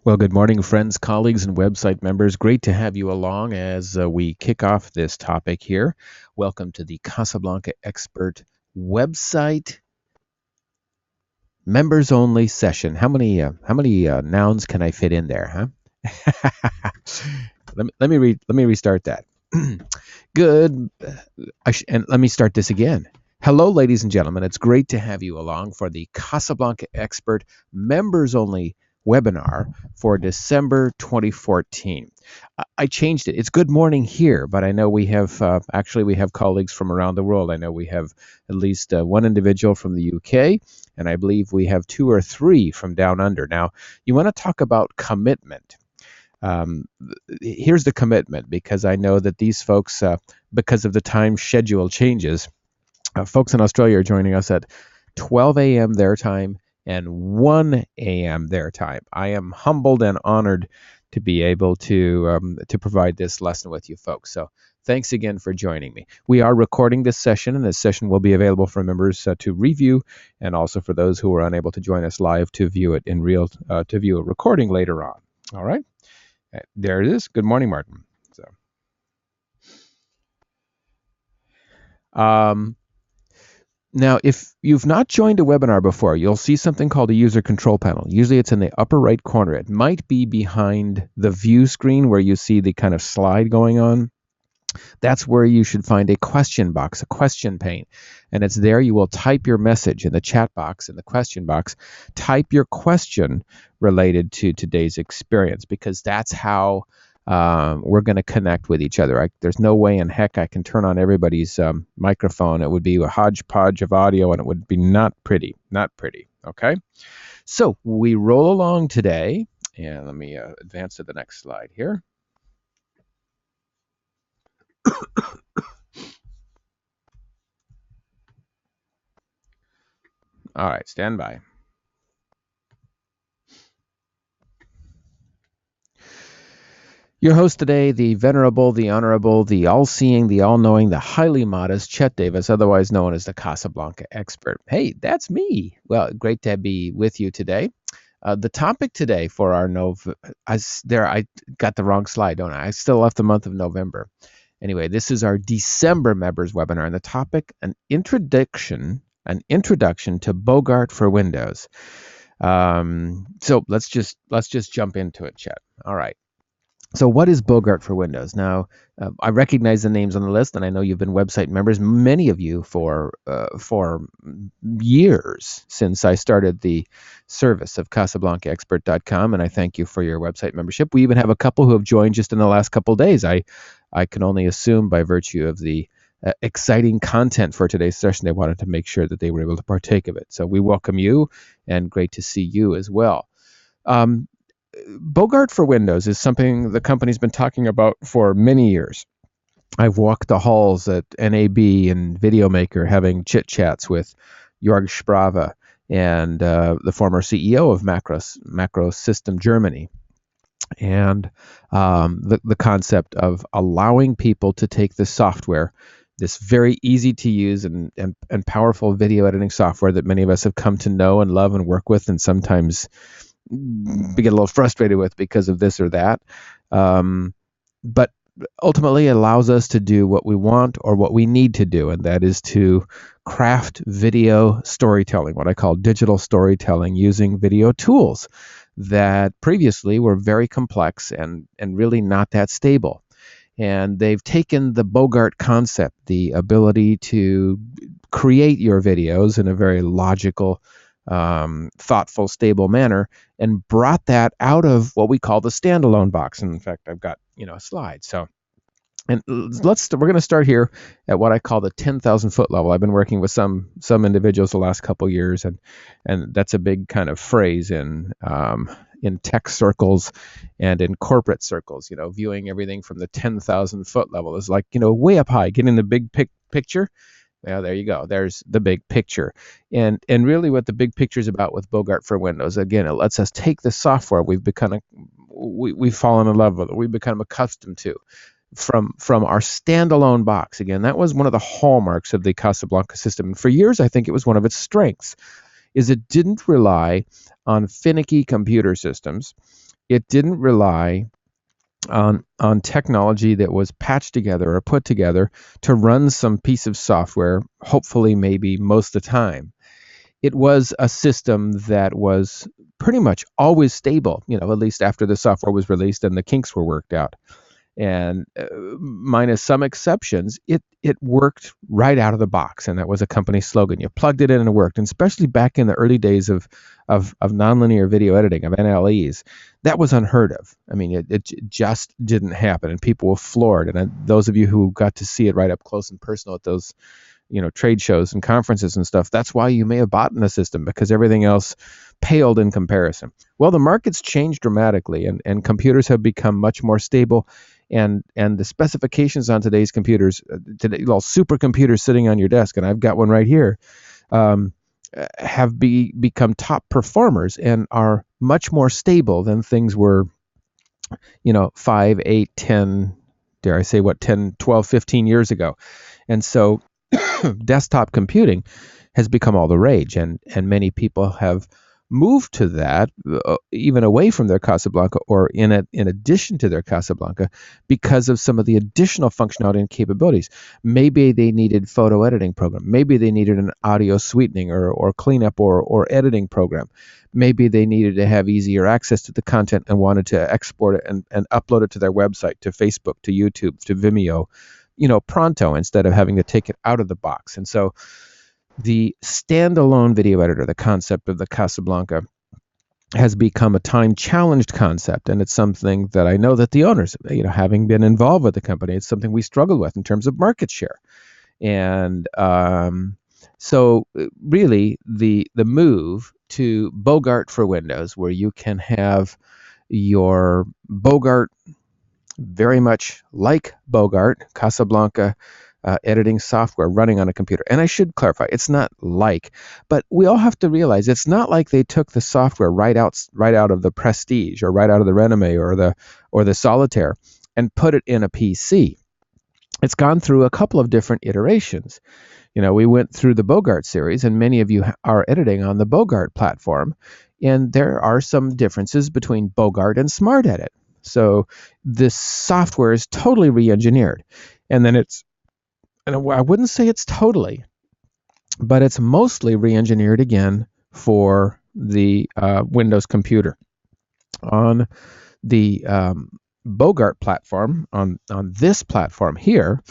Well, good morning, friends, colleagues, and website members. Great to have you along as we kick off this topic here. Welcome to the Casablanca Expert website members only session. How many nouns can I fit in there, huh? Let me restart that. Good. And let me start this again. Hello, ladies and gentlemen. It's great to have you along for the Casablanca Expert members only webinar for December 2014. I changed it. It's good morning here, but I know we have we have colleagues from around the world. I know we have at least one individual from the UK, and I believe we have two or three from down under. Now, you want to talk about commitment. Um, Here's the commitment, because I know that these folks, because of the time schedule changes, folks in Australia are joining us at 12 a.m. their time and 1 a.m. their time. I am humbled and honored to be able to provide this lesson with you folks. So thanks again for joining me. We are recording this session, and this session will be available for members to review, and also for those who are unable to join us live to view it in real to view a recording later on. All right. There it is. Good morning, Martin. So, um, now, if you've not joined a webinar before, you'll see something called a user control panel. Usually it's in the upper right corner. It might be behind the view screen where you see the kind of slide going on. That's where you should find a question box, a question pane. And it's there you will type your message in the chat box, in the question box. Type your question related to today's experience, because that's how we're going to connect with each other. There's no way in heck I can turn on everybody's microphone. It would be a hodgepodge of audio, and it would be not pretty, not pretty. Okay? So we roll along today, and let me advance to the next slide here. All right, stand by. Your host today, the venerable, the honorable, the all-seeing, the all-knowing, the highly modest Chet Davis, otherwise known as the Casablanca Expert. Hey, that's me. Well, great to be with you today. The topic today for our I got the wrong slide, don't I? I still left the month of November. Anyway, this is our December members webinar, and the topic, an introduction to Bogart for Windows. So let's just jump into it, Chet. All right. So what is Bogart for Windows? Now, I recognize the names on the list, and I know you've been website members, many of you, for years since I started the service of CasablancaExpert.com, and I thank you for your website membership. We even have a couple who have joined just in the last couple of days. I can only assume by virtue of the exciting content for today's session, they wanted to make sure that they were able to partake of it. So we welcome you, and great to see you as well. Bogart for Windows is something the company's been talking about for many years. I've walked the halls at NAB and Videomaker having chit-chats with Jörg Sprava and the former CEO of Macro System Germany. And the concept of allowing people to take the software, this very easy to use and powerful video editing software that many of us have come to know and love and work with, and sometimes we get a little frustrated with because of this or that. But ultimately it allows us to do what we want or what we need to do, and that is to craft video storytelling, what I call digital storytelling, using video tools that previously were very complex and really not that stable. And they've taken the Bogart concept, the ability to create your videos in a very logical, thoughtful, stable manner, and brought that out of what we call the standalone box. And in fact, I've got a slide. So, and we're going to start here at what I call the 10,000 foot level. I've been working with some individuals the last couple of years, and that's a big kind of phrase in tech circles and in corporate circles. Viewing everything from the 10,000 foot level is like way up high, getting the big picture. Well, there you go. There's the big picture. And really what the big picture is about with Bogart for Windows, again, it lets us take the software we've fallen in love with, or we've become accustomed to from our standalone box. Again, that was one of the hallmarks of the Casablanca system. And for years, I think it was one of its strengths, is it didn't rely on finicky computer systems. It didn't rely on technology that was patched together or put together to run some piece of software, hopefully maybe most of the time. It was a system that was pretty much always stable, at least after the software was released and the kinks were worked out. And minus some exceptions, it worked right out of the box, and that was a company slogan. You plugged it in and it worked. And especially back in the early days of nonlinear video editing, of NLEs, that was unheard of. I mean, it just didn't happen, and people were floored. And those of you who got to see it right up close and personal at those trade shows and conferences and stuff, that's why you may have bought in the system, because everything else paled in comparison. Well, the market's changed dramatically, and computers have become much more stable, and the specifications on today's computers, supercomputers sitting on your desk, and I've got one right here, have become top performers and are much more stable than things were, 5, 8, 10, dare I say, 10, 12, 15 years ago. And so desktop computing has become all the rage, and many people have moved to that, even away from their Casablanca, or in addition to their Casablanca, because of some of the additional functionality and capabilities. Maybe they needed photo editing program. Maybe they needed an audio sweetening or cleanup or editing program. Maybe they needed to have easier access to the content and wanted to export it and upload it to their website, to Facebook, to YouTube, to Vimeo, pronto, instead of having to take it out of the box. And so the standalone video editor, the concept of the Casablanca, has become a time-challenged concept, and it's something that I know that the owners, having been involved with the company, it's something we struggle with in terms of market share. And so really the move to Bogart for Windows, where you can have your Bogart, very much like Bogart, Casablanca, editing software running on a computer. And I should clarify, it's not like, but we all have to realize it's not like they took the software right out of the Prestige or right out of the Renome or the Solitaire and put it in a PC. It's gone through a couple of different iterations. We went through the Bogart series, and many of you are editing on the Bogart platform, and there are some differences between Bogart and Smart Edit. So this software is totally re-engineered, and then and I wouldn't say it's totally, but it's mostly re-engineered again for the Windows computer. On the Bogart platform, on this platform here,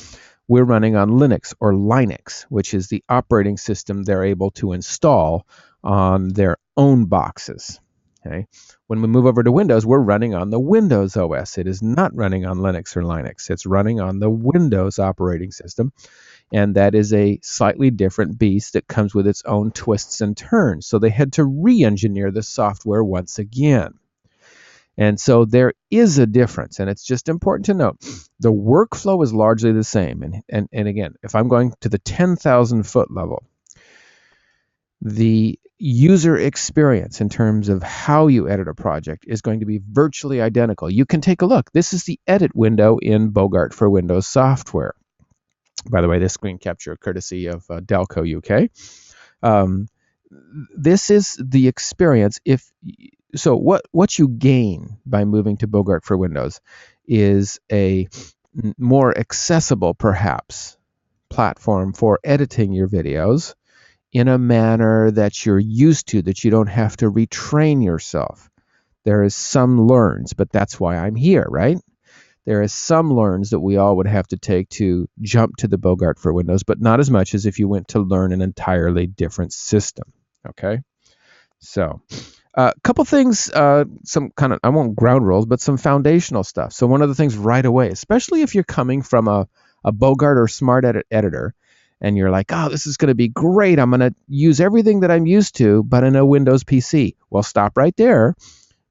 we're running on Linux, or Linux, which is the operating system they're able to install on their own boxes. Okay. When we move over to Windows, we're running on the Windows OS. It is not running on Linux or Linux. It's running on the Windows operating system, and that is a slightly different beast that comes with its own twists and turns. So they had to re-engineer the software once again. And so there is a difference, and it's just important to note the workflow is largely the same. And again, if I'm going to the 10,000 foot level, the user experience in terms of how you edit a project is going to be virtually identical. You can take a look. This is the edit window in Bogart for Windows software. By the way, this screen capture courtesy of Delco UK. This is the experience. So what you gain by moving to Bogart for Windows is a more accessible, perhaps, platform for editing your videos in a manner that you're used to, that you don't have to retrain yourself. There is some learns, but that's why I'm here, right? There is some learns that we all would have to take to jump to the Bogart for Windows, but not as much as if you went to learn an entirely different system, okay? So a couple things, some kind of, I won't ground rules, but some foundational stuff. So one of the things right away, especially if you're coming from a Bogart or Smart Edit editor, and you're like, oh, this is going to be great. I'm going to use everything that I'm used to, but in a Windows PC. Well, stop right there,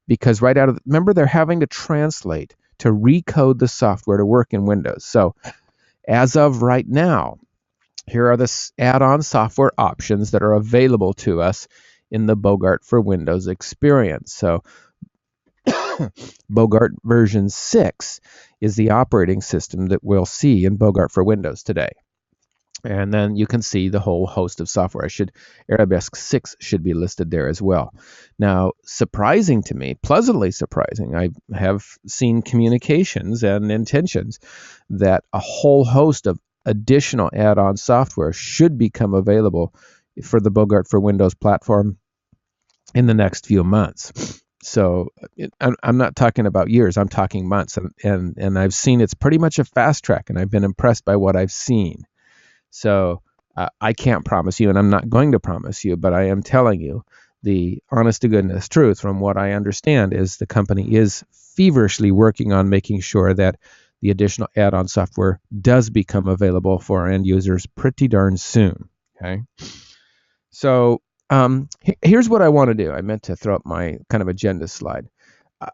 because remember, they're having to translate, to recode the software to work in Windows. So as of right now, here are the add-on software options that are available to us in the Bogart for Windows experience. So Bogart version 6 is the operating system that we'll see in Bogart for Windows today. And then you can see the whole host of software. Arabesque 6 should be listed there as well. Now, surprising to me, pleasantly surprising, I have seen communications and intentions that a whole host of additional add-on software should become available for the Bogart for Windows platform in the next few months. So I'm not talking about years, I'm talking months. And I've seen it's pretty much a fast track, and I've been impressed by what I've seen. So I can't promise you, and I'm not going to promise you, but I am telling you the honest to goodness truth from what I understand is the company is feverishly working on making sure that the additional add-on software does become available for our end users pretty darn soon. Okay. So here's what I want to do. I meant to throw up my kind of agenda slide.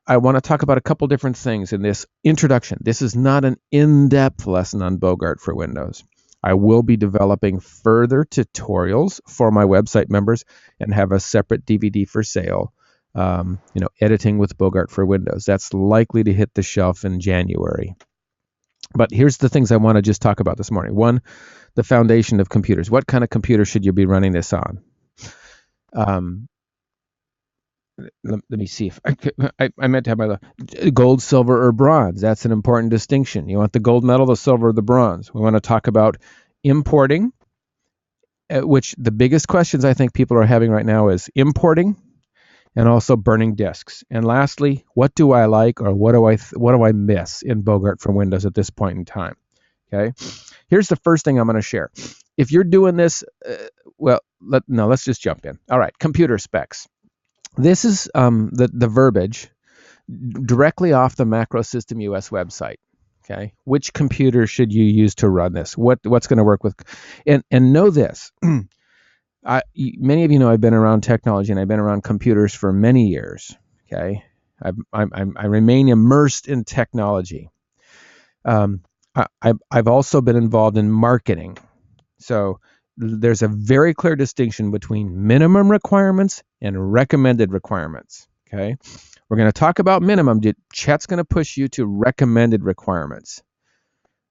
I want to talk about a couple different things in this introduction. This is not an in-depth lesson on Bogart for Windows. I will be developing further tutorials for my website members and have a separate DVD for sale. Editing with Bogart for Windows. That's likely to hit the shelf in January. But here's the things I want to just talk about this morning. One, the foundation of computers. What kind of computer should you be running this on? Let me see if I meant to have my gold, silver, or bronze. That's an important distinction. You want the gold medal, the silver, or the bronze. We want to talk about importing, which the biggest questions I think people are having right now is importing and also burning disks. And lastly, what do I like or what do I miss in Bogart for Windows at this point in time? Okay. Here's the first thing I'm going to share. If you're doing this, let's just jump in. All right, computer specs. This is the verbiage directly off the Macro System US website. Okay, which computer should you use to run this? What's going to work with? And know this. Many of you know I've been around technology and I've been around computers for many years. Okay, I remain immersed in technology. I've also been involved in marketing. So there's a very clear distinction between minimum requirements and recommended requirements. Okay, we're going to talk about minimum. Chet's going to push you to recommended requirements.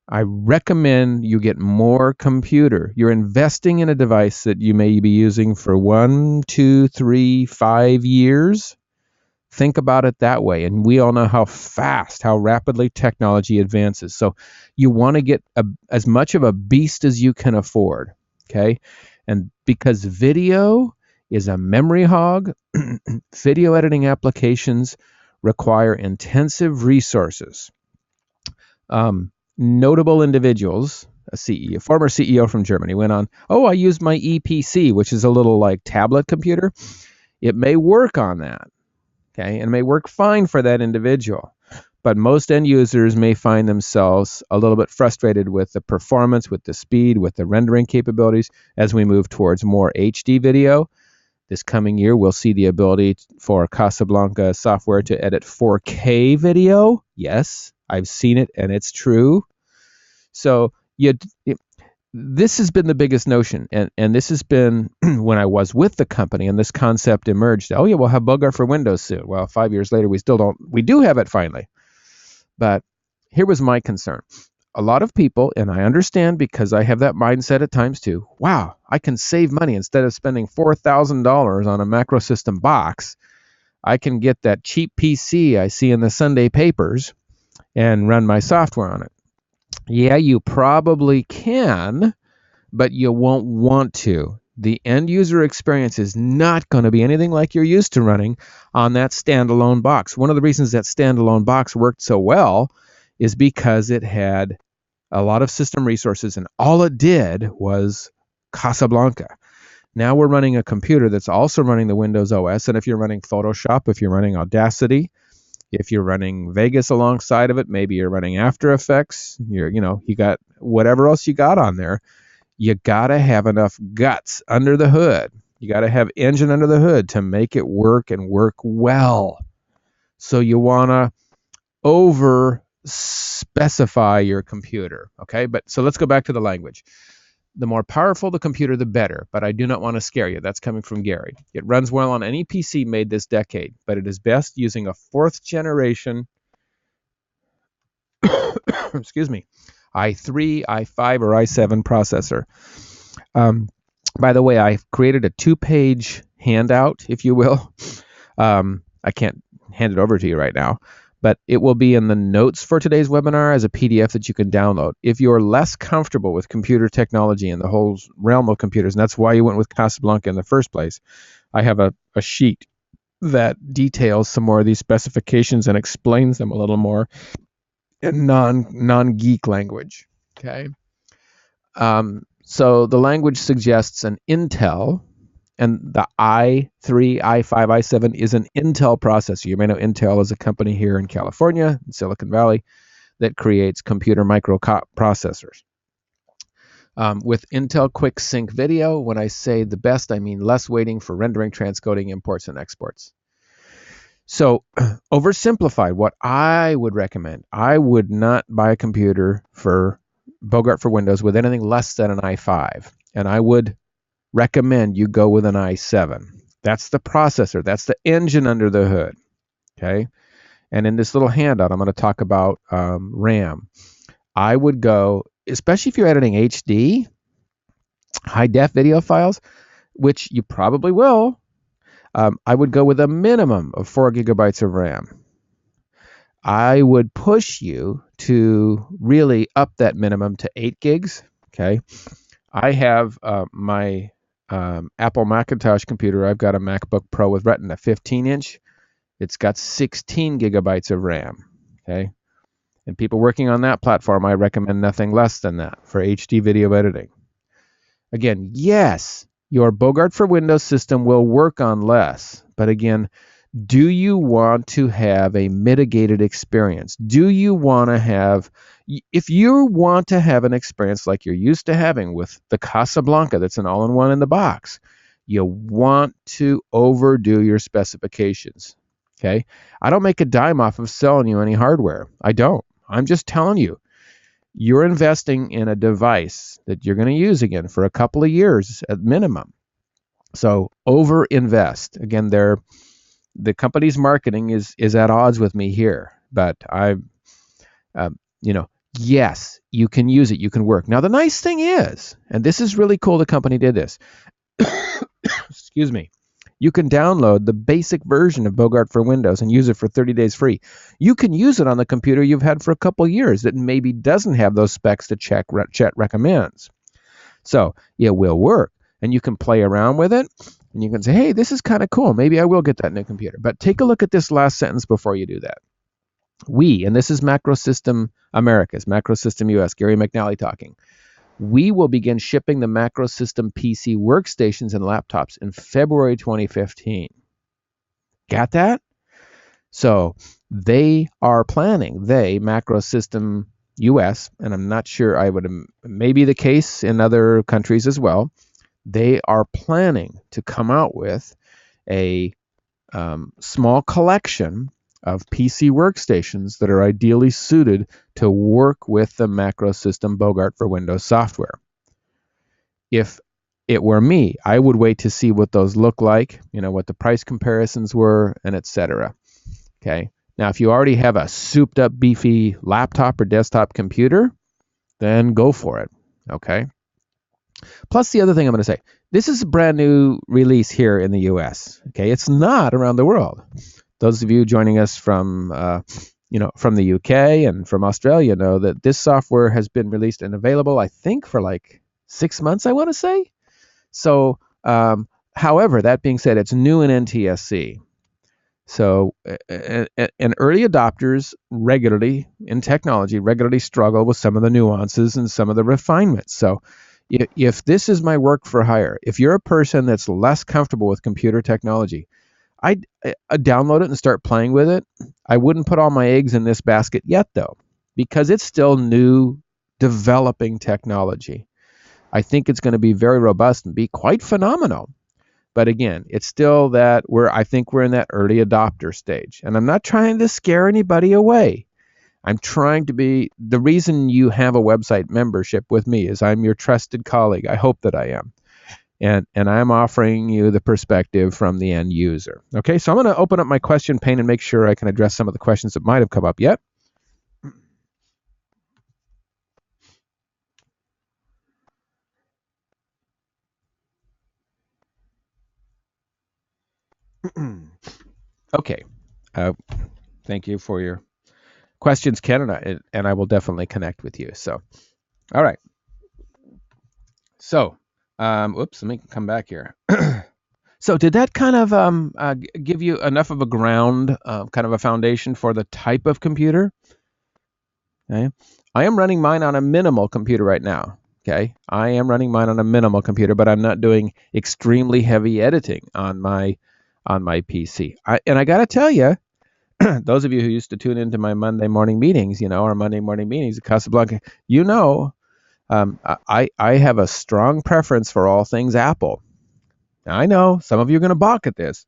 I recommend you get more computer. You're investing in a device that you may be using for 1, 2, 3, 5 years. Think about it that way. And we all know how rapidly technology advances. So you want to get as much of a beast as you can afford. Okay. And because video is a memory hog, video editing applications require intensive resources. Notable individuals, a former CEO from Germany went on, I use my EPC, which is a little like tablet computer. It may work on that. Okay, and it may work fine for that individual. But most end users may find themselves a little bit frustrated with the performance, with the speed, with the rendering capabilities as we move towards more HD video. This coming year, we'll see the ability for Casablanca software to edit 4K video. Yes, I've seen it, and it's true. So this has been the biggest notion, and this has been when I was with the company, and this concept emerged. We'll have Bogart for Windows soon. Well, 5 years later, we do have it finally. But here was my concern. A lot of people, and I understand because I have that mindset at times too, wow, I can save money. Instead of spending $4,000 on a macro system box, I can get that cheap PC I see in the Sunday papers and run my software on it. Yeah, you probably can, but you won't want to. The end user experience is not going to be anything like you're used to running on that standalone box. One of the reasons that standalone box worked so well is because it had a lot of system resources, and all it did was Casablanca. Now we're running a computer that's also running the Windows OS, and if you're running Photoshop, if you're running Audacity, if you're running Vegas alongside of it, maybe you're running After Effects, you got whatever else you got on there, you got to have enough guts under the hood. You got to have engine under the hood to make it work and work well. So you want to over specify your computer. Okay, so let's go back to the language. The more powerful the computer, the better, but I do not want to scare you. That's coming from Gary. It runs well on any PC made this decade, but it is best using a 4th generation excuse me, i3, i5, or i7 processor. By the way, I've created a 2-page handout, if you will. I can't hand it over to you right now, but it will be in the notes for today's webinar as a PDF that you can download. If you're less comfortable with computer technology and the whole realm of computers, and that's why you went with Casablanca in the first place, I have a sheet that details some more of these specifications and explains them a little more in non-geek language. Okay. So the language suggests an Intel, and the i3, i5, i7 is an Intel processor. You may know Intel is a company here in California, in Silicon Valley, that creates computer microprocessors. With Intel Quick Sync Video, when I say the best, I mean less waiting for rendering, transcoding, imports, and exports. So, oversimplified, what I would recommend, I would not buy a computer for Bogart for Windows with anything less than an i5. And I would recommend you go with an i7. That's the processor. That's the engine under the hood. Okay. And in this little handout, I'm going to talk about RAM. I would go, especially if you're editing HD, high def video files, which you probably will. I would go with a minimum of 4 gigabytes of RAM. I would push you to really up that minimum to 8 gigs. Okay. I have my Apple Macintosh computer. I've got a MacBook Pro with Retina 15-inch. It's got 16 gigabytes of RAM. Okay. And people working on that platform, I recommend nothing less than that for HD video editing. Again, yes, your Bogart for Windows system will work on less. But again, do you want to have a mitigated experience? Do you want to have, if you want to have an experience like you're used to having with the Casablanca that's an all-in-one in the box, you want to overdo your specifications. Okay? I don't make a dime off of selling you any hardware. I don't. I'm just telling you, you're investing in a device that you're going to use again for a couple of years at minimum. So over-invest. Again, the company's marketing is at odds with me here, but yes, you can use it, you can work. Now, the nice thing is, and this is really cool, the company did this. Excuse me. You can download the basic version of Bogart for Windows and use it for 30 days free. You can use it on the computer you've had for a couple of years that maybe doesn't have those specs that Chet recommends. So it will work, and you can play around with it, and you can say, hey, this is kind of cool. Maybe I will get that new computer. But take a look at this last sentence before you do that. We, and this is Macro System Americas, Macro System US, Gary McNally talking. We will begin shipping the Macro System PC workstations and laptops in February 2015. Got that? So they are planning, Macro System US, and I'm not sure, maybe the case in other countries as well, they are planning to come out with a small collection of PC workstations that are ideally suited to work with the Macro System Bogart for Windows software. If it were me, I would wait to see what those look like, what the price comparisons were, and etc. Okay. Now, if you already have a souped up beefy laptop or desktop computer, then go for it. Okay. Plus, the other thing I'm going to say, this is a brand new release here in the US. Okay. It's not around the world. Those of you joining us from the UK and from Australia know that this software has been released and available, I think, for like 6 months, I want to say. So, however, that being said, it's new in NTSC. So, and early adopters regularly in technology regularly struggle with some of the nuances and some of the refinements. So, if this is my work for hire, if you're a person that's less comfortable with computer technology, I'd download it and start playing with it. I wouldn't put all my eggs in this basket yet, though, because it's still new, developing technology. I think it's going to be very robust and be quite phenomenal. But again, it's still that I think we're in that early adopter stage. And I'm not trying to scare anybody away. I'm trying to be, the reason you have a website membership with me is I'm your trusted colleague. I hope that I am. And I'm offering you the perspective from the end user. Okay, so I'm going to open up my question pane and make sure I can address some of the questions that might have come up yet. Okay. Thank you for your questions, Ken, and I will definitely connect with you. So, all right. So, oops, let me come back here. So, did that kind of give you enough of a ground, kind of a foundation for the type of computer? Okay. I am running mine on a minimal computer right now. Okay. I am running mine on a minimal computer, but I'm not doing extremely heavy editing on my PC. And I got to tell you, those of you who used to tune into my Monday morning meetings, our Monday morning meetings at Casablanca, I have a strong preference for all things Apple. Now, I know some of you are going to balk at this.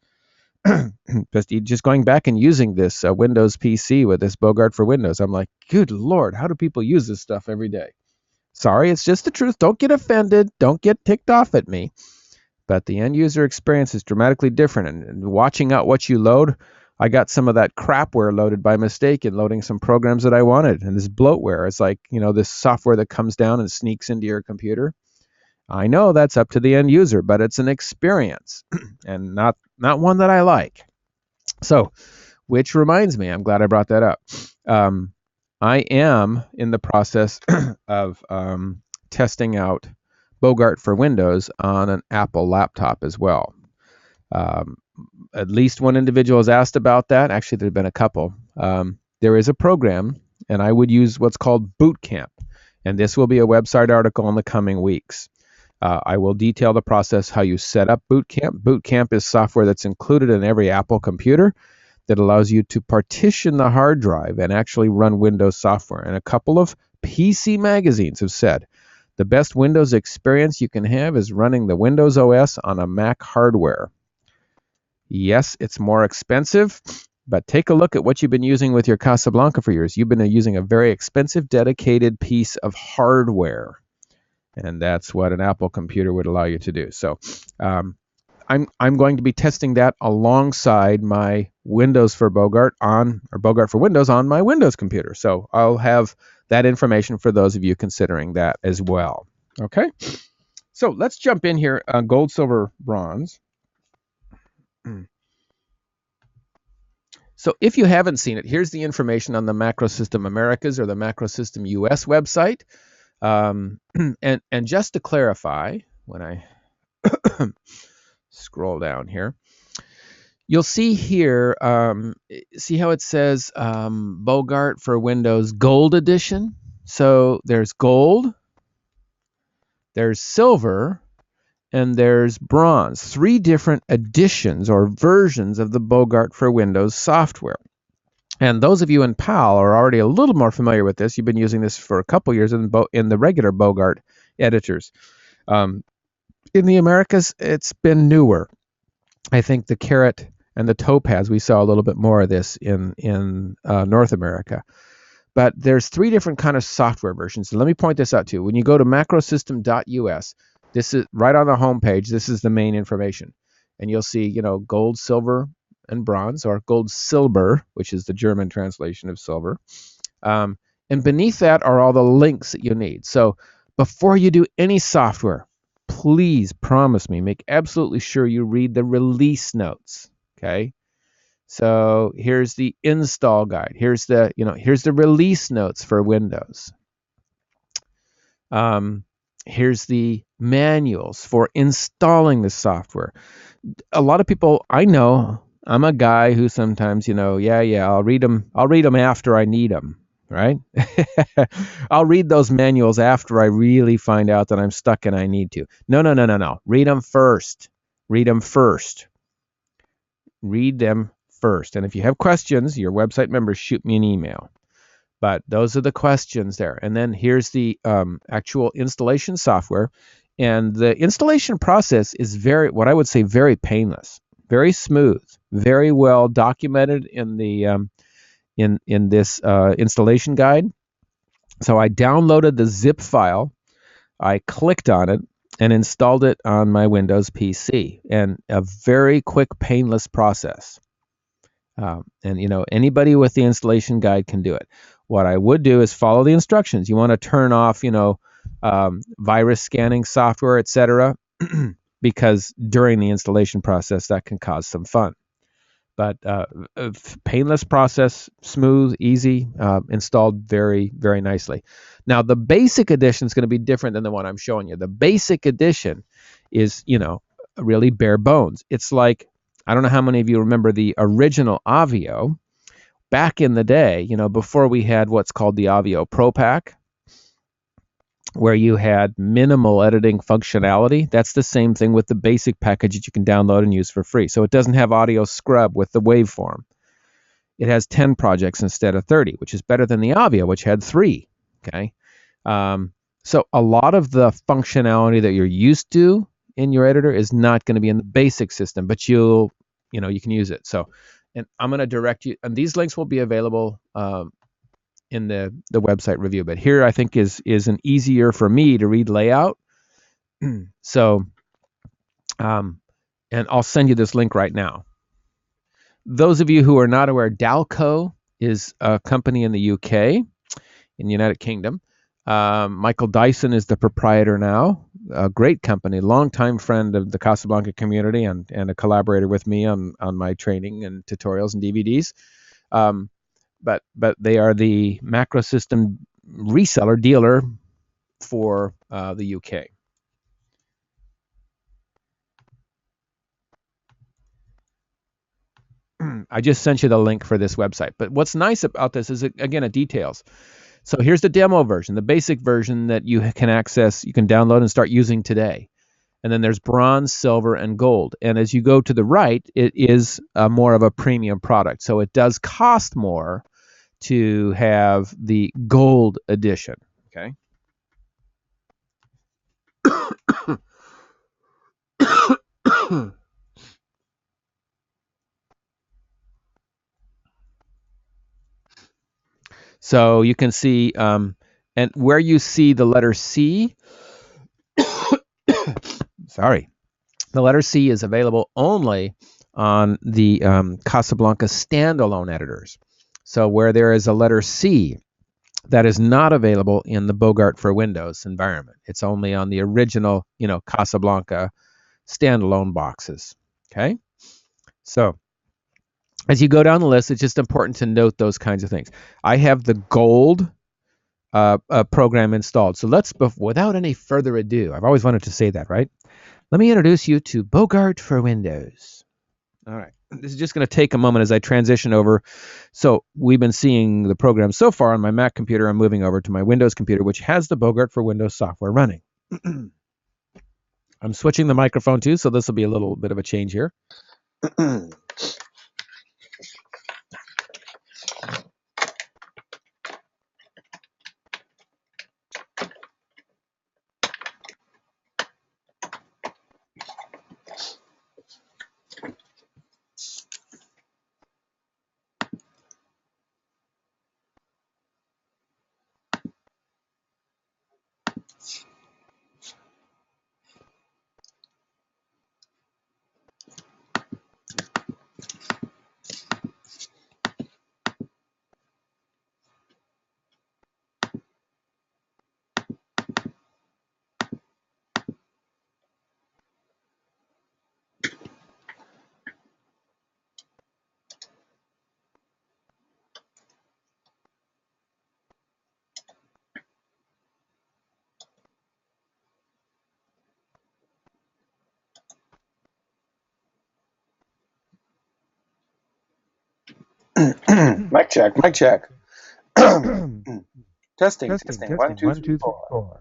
Just going back and using this Windows PC with this Bogart for Windows, I'm like, good Lord, how do people use this stuff every day? Sorry, it's just the truth. Don't get offended. Don't get ticked off at me. But the end user experience is dramatically different. And watching out what you load, I got some of that crapware loaded by mistake in loading some programs that I wanted. And this bloatware is like, this software that comes down and sneaks into your computer. I know that's up to the end user, but it's an experience and not one that I like. So, which reminds me, I'm glad I brought that up. I am in the process of testing out Bogart for Windows on an Apple laptop as well. At least one individual has asked about that. Actually, there have been a couple. There is a program, and I would use what's called Boot Camp. And this will be a website article in the coming weeks. I will detail the process, how you set up Boot Camp. Boot Camp is software that's included in every Apple computer that allows you to partition the hard drive and actually run Windows software. And a couple of PC magazines have said the best Windows experience you can have is running the Windows OS on a Mac hardware. Yes, it's more expensive, but take a look at what you've been using with your Casablanca for years. You've been using a very expensive, dedicated piece of hardware. And that's what an Apple computer would allow you to do. So I'm going to be testing that alongside my Windows for Bogart Bogart for Windows on my Windows computer. So I'll have that information for those of you considering that as well. Okay. So let's jump in here. Gold, silver, bronze. So if you haven't seen it, here's the information on the Macro System Americas or the Macro System US website. And just to clarify, when I scroll down here, you'll see here, see how it says Bogart for Windows Gold Edition? So there's gold, there's silver, and there's bronze. 3 different editions or versions of the Bogart for Windows software. And those of you in PAL are already a little more familiar with this. You've been using this for a couple years in the regular Bogart editors. In the Americas, it's been newer. I think the Carrot and the Topaz, we saw a little bit more of this in North America. But there's 3 different kind of software versions. So let me point this out too. When you go to macrosystem.us, this is right on the home page. This is the main information. And you'll see, gold, silver, and bronze, or gold silber, which is the German translation of silver. And beneath that are all the links that you need. So before you do any software, please promise me, make absolutely sure you read the release notes. Okay. So here's the install guide. Here's the release notes for Windows. Here's the manuals for installing the software. A lot of people, I know, I'm a guy who sometimes, I'll read them after I need them, right? I'll read those manuals after I really find out that I'm stuck and I need to. No. Read them first. Read them first. And if you have questions, your website members, shoot me an email. But those are the questions there. And then here's the actual installation software. And the installation process is what I would say, very painless, very smooth, very well documented in the in this installation guide. So I downloaded the zip file, I clicked on it, and installed it on my Windows PC. And a very quick, painless process. And anybody with the installation guide can do it. What I would do is follow the instructions. You want to turn off, virus scanning software, etc., because during the installation process that can cause some fun. But painless process, smooth, easy, installed very, very nicely. Now, the basic edition is going to be different than the one I'm showing you. The basic edition is, really bare bones. It's like, I don't know how many of you remember the original Avio back in the day, before we had what's called the Avio Pro Pack, where you had minimal editing functionality. That's the same thing with the basic package that you can download and use for free. So it doesn't have audio scrub with the waveform. It has 10 projects instead of 30, which is better than the Avio, which had 3. Okay. So a lot of the functionality that you're used to in your editor is not going to be in the basic system, but you can use it. So, and I'm going to direct you, and these links will be available in the website review. But here I think is an easier for me to read layout. So, and I'll send you this link right now. Those of you who are not aware, Dalco is a company in the UK, in the United Kingdom. Michael Dyson is the proprietor now. A great company, longtime friend of the Casablanca community, and a collaborator with me on my training and tutorials and DVDs. But they are the macro system reseller dealer for the UK. I just sent you the link for this website. But what's nice about this is, again, it details. So here's the demo version, the basic version that you can access, you can download and start using today. And then there's bronze, silver, and gold. And as you go to the right, it is more of a premium product. So it does cost more to have the gold edition. Okay. So you can see, and where you see the letter C, sorry, the letter C is available only on the Casablanca standalone editors. So where there is a letter C, that is not available in the Bogart for Windows environment. It's only on the original, Casablanca standalone boxes. Okay. So as you go down the list, it's just important to note those kinds of things. I have the gold program installed. So without any further ado, I've always wanted to say that, right? Let me introduce you to Bogart for Windows. All right. This is just going to take a moment as I transition over. So we've been seeing the program so far on my Mac computer. I'm moving over to my Windows computer, which has the Bogart for Windows software running. I'm switching the microphone too, so this will be a little bit of a change here. Mic check, mic check. Testing. 1, 2, 3, 4.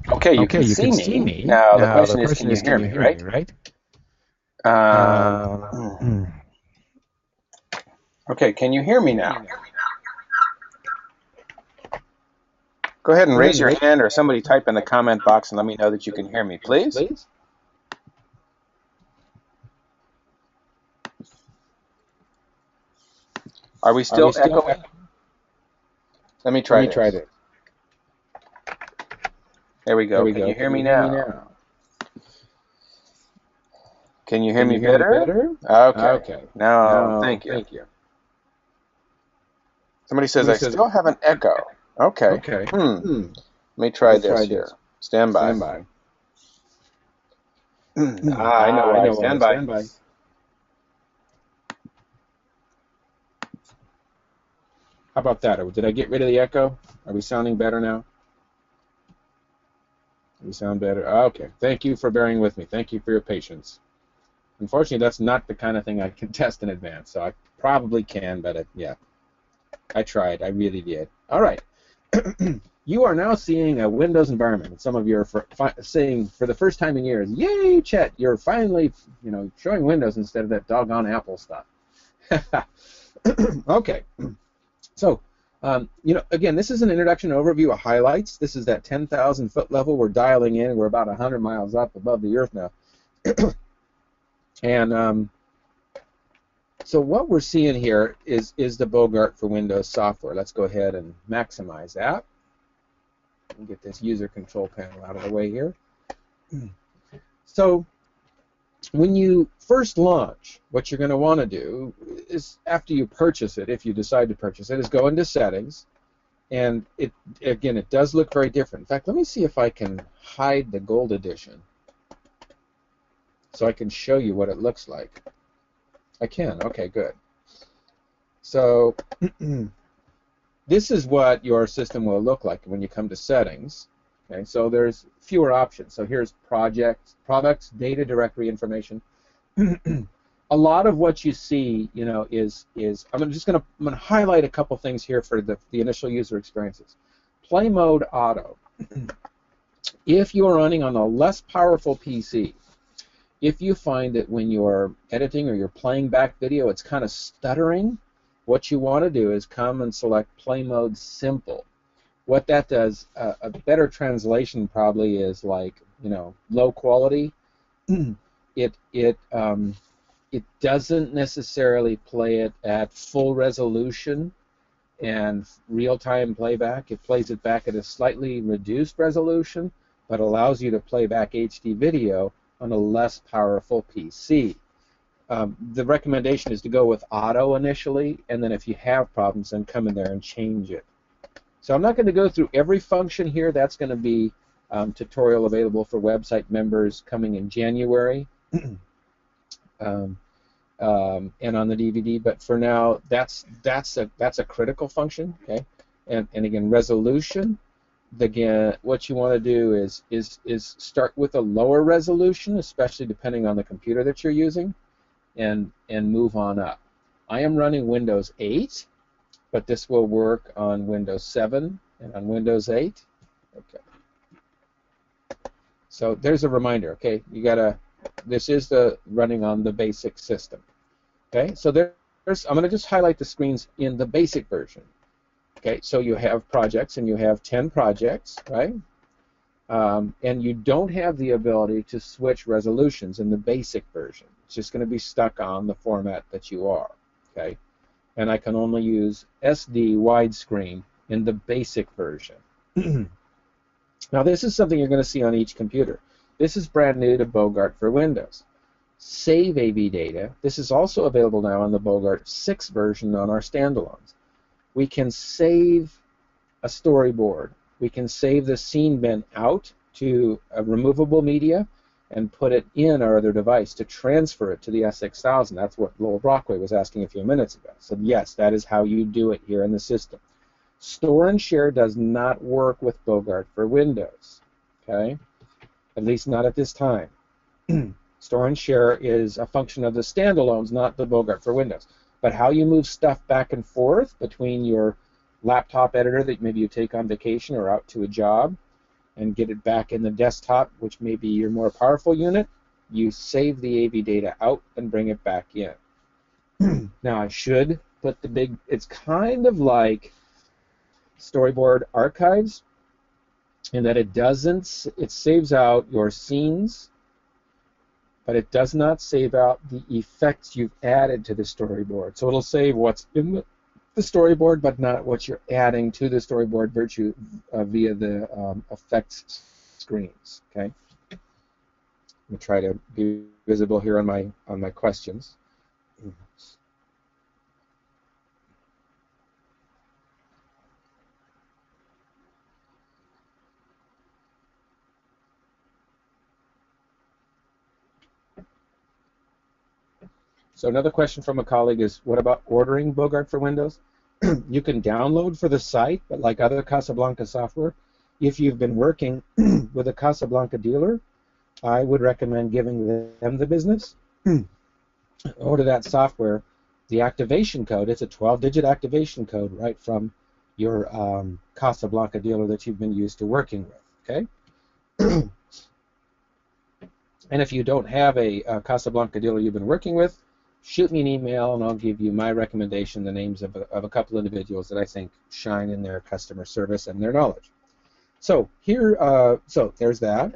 Okay, you Okay, can you can see see me. me. Now, the Now the question is, question can you is, hear can you me, hear me, right? right? Um, Uh, okay, can you hear me now? Go ahead and raise your hand, or somebody type in the comment box and let me know that you can hear me, please. Are we still echoing? Let me try this. There we go. Can you hear me now? Can you hear me better? Okay. Now, thank you. Somebody says, I still have an echo. Okay. Let me try this here. Stand by. I know why. Stand by. How about that? Did I get rid of the echo? Are we sounding better now? We sound better. Okay. Thank you for bearing with me. Thank you for your patience. Unfortunately, that's not the kind of thing I can test in advance, so I probably can, but yeah, I tried. I really did. All right. You are now seeing a Windows environment, and some of you are saying for the first time in years, "Yay, Chet! You're finally, showing Windows instead of that doggone Apple stuff." Okay. So, again, this is an introduction overview of highlights. This is that 10,000 foot level. We're dialing in. We're about 100 miles up above the Earth now. And so what we're seeing here is the Bogart for Windows software. Let's go ahead and maximize that. And get this user control panel out of the way here. So when you first launch, what you're going to want to do is, after you purchase it, if you decide to purchase it, is go into settings. And it does look very different. In fact, let me see if I can hide the gold edition so I can show you what it looks like. I can. Okay, good. So this is what your system will look like when you come to settings. Okay, so there's fewer options. So here's projects, products, data directory information. A lot of what you see, is I'm going to highlight a couple things here for the initial user experiences. Play mode auto. If you're running on a less powerful PC, if you find that when you're editing or you're playing back video, it's kind of stuttering, what you want to do is come and select play mode simple. What that does, a better translation probably is like, low quality. It doesn't necessarily play it at full resolution and real-time playback. It plays it back at a slightly reduced resolution, but allows you to play back HD video on a less powerful PC. The recommendation is to go with auto initially, and then if you have problems, then come in there and change it. So I'm not going to go through every function here. That's going to be tutorial available for website members coming in January and on the DVD. But for now, that's a critical function. Okay, and again, resolution. Again, what you want to do is start with a lower resolution, especially depending on the computer that you're using, and move on up. I am running Windows 8, but this will work on Windows 7 and on Windows 8. Okay. So there's a reminder. Okay, this is the running on the basic system. Okay, so I'm going to just highlight the screens in the basic version. Okay, so you have projects, and you have 10 projects, right? And you don't have the ability to switch resolutions in the basic version. It's just going to be stuck on the format that you are. Okay, and I can only use SD widescreen in the basic version. Now, this is something you're going to see on each computer. This is brand new to Bogart for Windows. Save AV data. This is also available now on the Bogart 6 version on our standalones. We can save a storyboard. We can save the scene bin out to a removable media and put it in our other device to transfer it to the S6000. That's what Lowell Brockway was asking a few minutes ago. So yes, that is how you do it here in the system. Store and share does not work with Bogart for Windows. Okay, at least not at this time. Store and share is a function of the standalones, not the Bogart for Windows. But how you move stuff back and forth between your laptop editor that maybe you take on vacation or out to a job, and get it back in the desktop, which may be your more powerful unit, you save the AV data out and bring it back in. Now I should put the big, it's kind of like Storyboard Archives in that it saves out your scenes, but it does not save out the effects you've added to the storyboard. So it'll save what's in the storyboard, but not what you're adding to the storyboard via the effects screens. Okay. I'm gonna try to be visible here on my questions. So another question from a colleague is, what about ordering Bogart for Windows? You can download for the site, but like other Casablanca software, if you've been working with a Casablanca dealer, I would recommend giving them the business. Order that software. The activation code, it's a 12-digit activation code right from your Casablanca dealer that you've been used to working with. Okay? And if you don't have a Casablanca dealer you've been working with, shoot me an email and I'll give you my recommendation, the names of a couple individuals that I think shine in their customer service and their knowledge. So here, so there's that,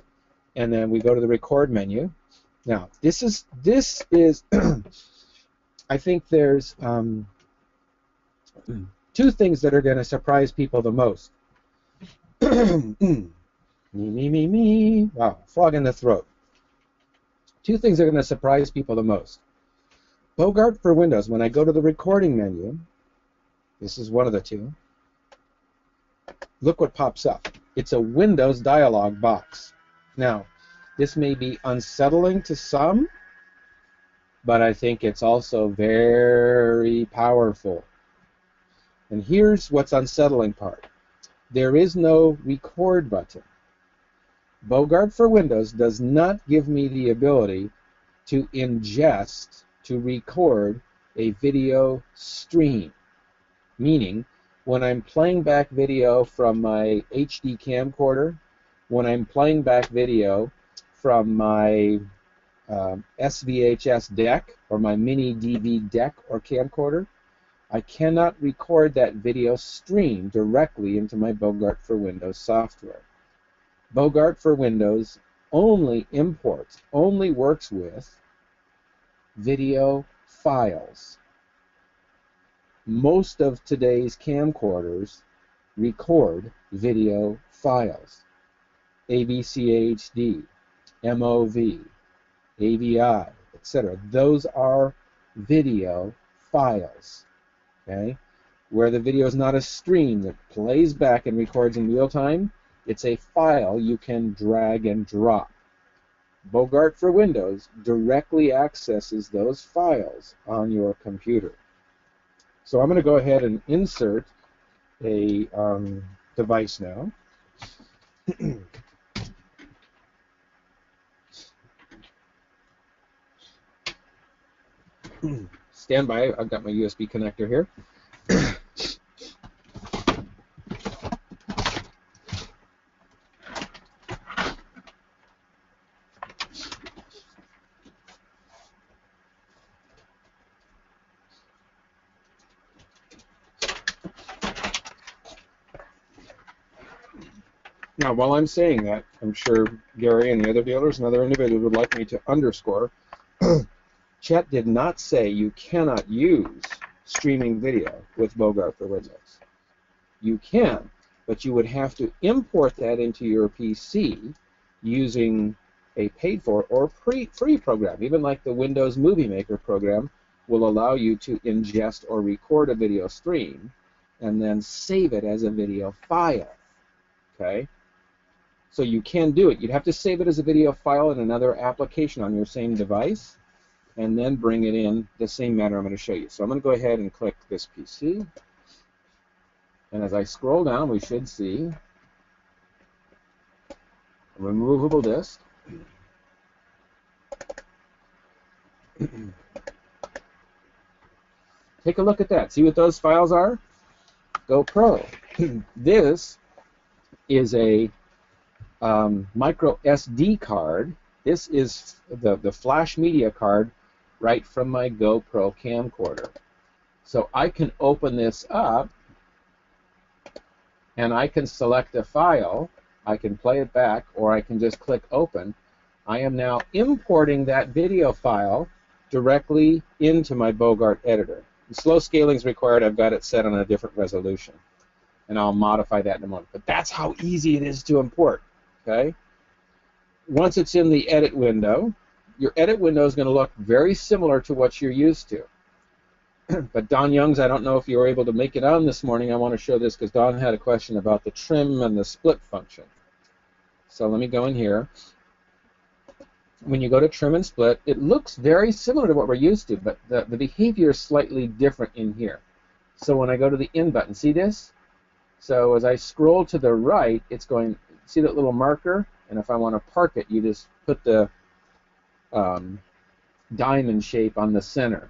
and then we go to the record menu. Now this is I think there's two things that are going to surprise people the most. Me. Wow, frog in the throat. Two things are going to surprise people the most. Bogart for Windows, when I go to the recording menu, this is one of the two, look what pops up. It's a Windows dialog box. Now, this may be unsettling to some, but I think it's also very powerful. And here's what's unsettling part. There is no record button. Bogart for Windows does not give me the ability to ingest, to record a video stream. Meaning, when I'm playing back video from my HD camcorder, when I'm playing back video from my SVHS deck or my mini DV deck or camcorder, I cannot record that video stream directly into my Bogart for Windows software. Bogart for Windows only imports, only works with video files. Most of today's camcorders record video files. AVCHD, MOV, AVI, etc. Those are video files. Okay? Where the video is not a stream that plays back and records in real time, it's a file you can drag and drop. Bogart for Windows directly accesses those files on your computer. So I'm going to go ahead and insert a device now. Stand by, I've got my USB connector here. Now, while I'm saying that, I'm sure Gary and the other dealers and other individuals would like me to underscore, Chet did not say you cannot use streaming video with Bogart for Windows. You can, but you would have to import that into your PC using a paid-for or free program. Even like the Windows Movie Maker program will allow you to ingest or record a video stream and then save it as a video file. Okay? So you can do it. You'd have to save it as a video file in another application on your same device and then bring it in the same manner I'm going to show you. So I'm going to go ahead and click this PC. And as I scroll down, we should see a removable disk. Take a look at that. See what those files are? Go Pro. This is a micro SD card. This is the flash media card right from my GoPro camcorder. So I can open this up and I can select a file. I can play it back, or I can just click open. I am now importing that video file directly into my Bogart editor. Slow scaling is required. I've got it set on a different resolution, and I'll modify that in a moment. But that's how easy it is to import. Okay. Once it's in the edit window, your edit window is going to look very similar to what you're used to. But Don Youngs, I don't know if you were able to make it on this morning. I want to show this because Don had a question about the trim and the split function. So let me go in here. When you go to trim and split, it looks very similar to what we're used to, but the behavior is slightly different in here. So when I go to the in button, see this? So as I scroll to the right, it's going, see that little marker? And if I want to park it, you just put the diamond shape on the center.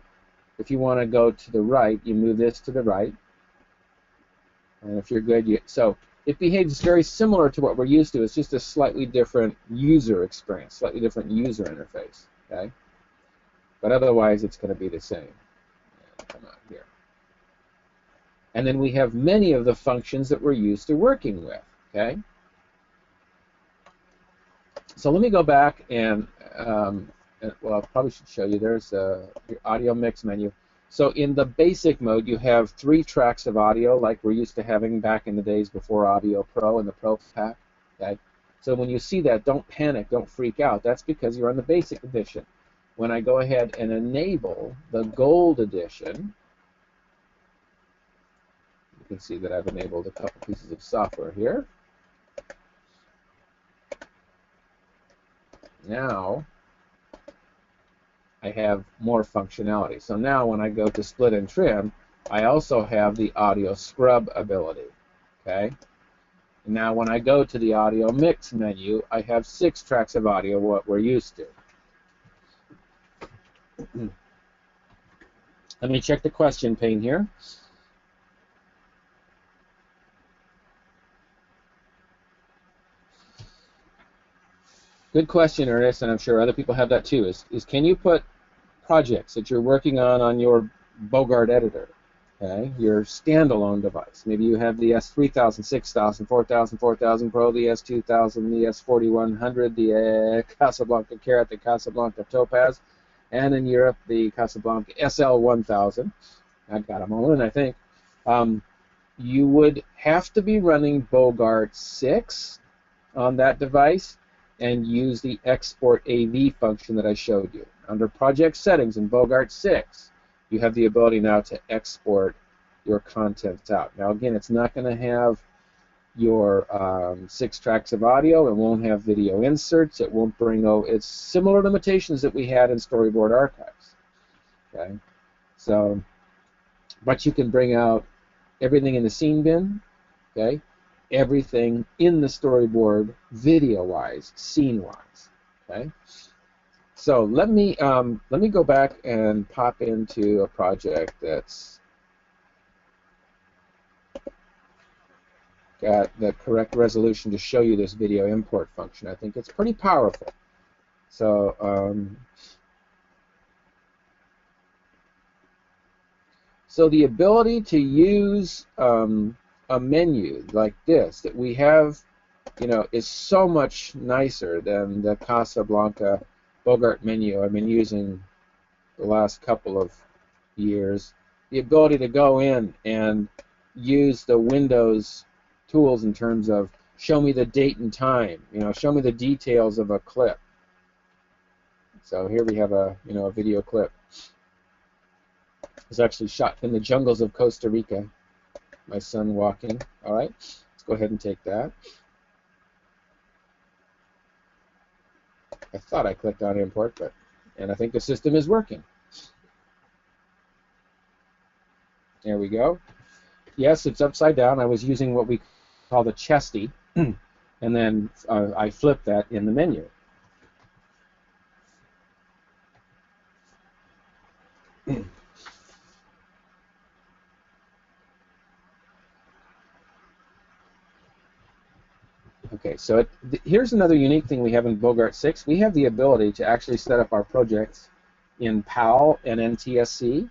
If you want to go to the right, you move this to the right. And if you're good, so it behaves very similar to what we're used to. It's just a slightly different user experience, slightly different user interface. Okay? But otherwise, it's going to be the same. Come out here. And then we have many of the functions that we're used to working with. Okay? So let me go back and well, I probably should show you. There's your audio mix menu. So in the basic mode, you have 3 tracks of audio, like we're used to having back in the days before Audio Pro and the Pro Pack. Okay? So when you see that, don't panic, don't freak out. That's because you're on the basic edition. When I go ahead and enable the Gold edition, you can see that I've enabled a couple pieces of software here. Now I have more functionality. So now when I go to split and trim, I also have the audio scrub ability. Okay? And now when I go to the audio mix menu, I have 6 tracks of audio, what we're used to. Let me check the question pane here. Good question, Ernest, and I'm sure other people have that too, is can you put projects that you're working on your Bogart editor, okay, your standalone device? Maybe you have the S3000, 6000, 4000, 4000 Pro, the S2000, the S4100, the Casablanca Carrot, the Casablanca Topaz, and in Europe, the Casablanca SL1000. I've got them all in, I think. You would have to be running Bogart 6 on that device and use the Export AV function that I showed you. Under Project Settings in Bogart 6, you have the ability now to export your content out. Now again, it's not going to have your 6 tracks of audio. It won't have video inserts. It won't bring over. It's similar limitations that we had in Storyboard Archives. Okay, so, but you can bring out everything in the scene bin. Okay, everything in the storyboard, video-wise, scene-wise. Okay, so let me go back and pop into a project that's got the correct resolution to show you this video import function. I think it's pretty powerful. So, so the ability to use a menu like this that we have, you know, is so much nicer than the Casablanca Bogart menu I've been using the last couple of years. The ability to go in and use the Windows tools in terms of show me the date and time, you know, show me the details of a clip. So here we have a, you know, a video clip. It was actually shot in the jungles of Costa Rica. My son walking. All right, let's go ahead and take that. I thought I clicked on import, and I think the system is working. There we go. Yes, it's upside down. I was using what we call the chesty, and then I flipped that in the menu. Okay, so here's another unique thing we have in Bogart 6. We have the ability to actually set up our projects in PAL and NTSC,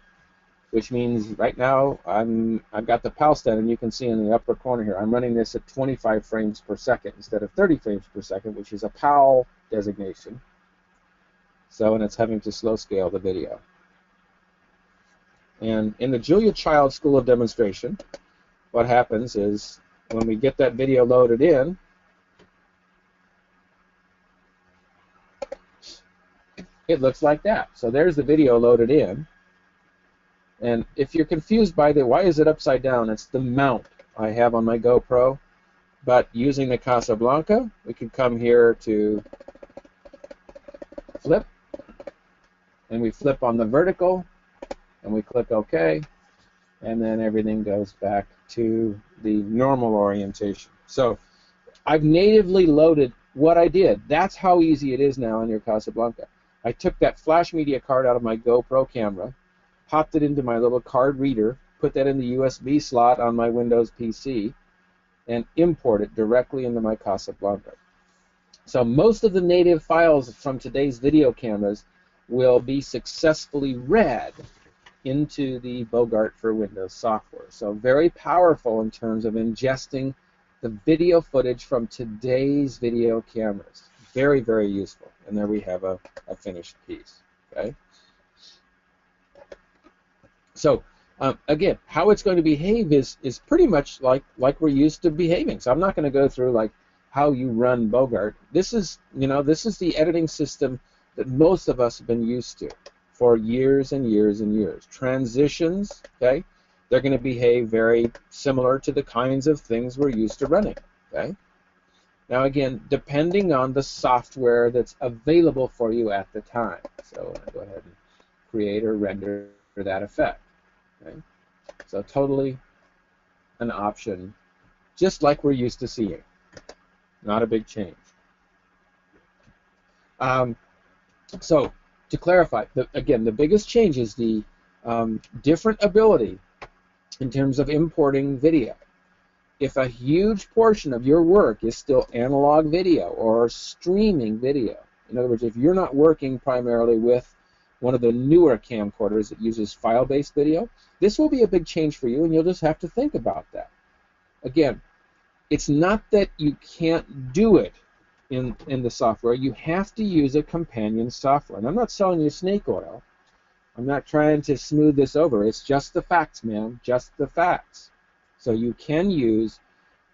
which means right now I've got the PAL stand, and you can see in the upper corner here, I'm running this at 25 frames per second instead of 30 frames per second, which is a PAL designation. So, and it's having to slow scale the video. And in the Julia Child School of Demonstration, what happens is when we get that video loaded in, it looks like that. So there's the video loaded in. And if you're confused by why is it upside down, it's the mount I have on my GoPro. But using the Casablanca, we can come here to flip, and we flip on the vertical, and we click OK, and then everything goes back to the normal orientation. So I've natively loaded what I did. That's how easy it is now on your Casablanca. I took that flash media card out of my GoPro camera, popped it into my little card reader, put that in the USB slot on my Windows PC, and import it directly into my Casablanca. So most of the native files from today's video cameras will be successfully read into the Bogart for Windows software. So very powerful in terms of ingesting the video footage from today's video cameras. Very, very useful. And there we have a finished piece. Okay. So again, how it's going to behave is pretty much like we're used to behaving. So I'm not going to go through like how you run Bogart. This is the editing system that most of us have been used to for years and years and years. Transitions, okay, they're going to behave very similar to the kinds of things we're used to running. Okay. Now again, depending on the software that's available for you at the time. So I'll go ahead and create or render that effect. Okay. So totally an option, just like we're used to seeing. Not a big change. So to clarify, again, the biggest change is the different ability in terms of importing video. If a huge portion of your work is still analog video or streaming video, in other words, if you're not working primarily with one of the newer camcorders that uses file-based video, this will be a big change for you, and you'll just have to think about that. Again, it's not that you can't do it in the software. You have to use a companion software. And I'm not selling you snake oil. I'm not trying to smooth this over. It's just the facts, man. Just the facts. So you can use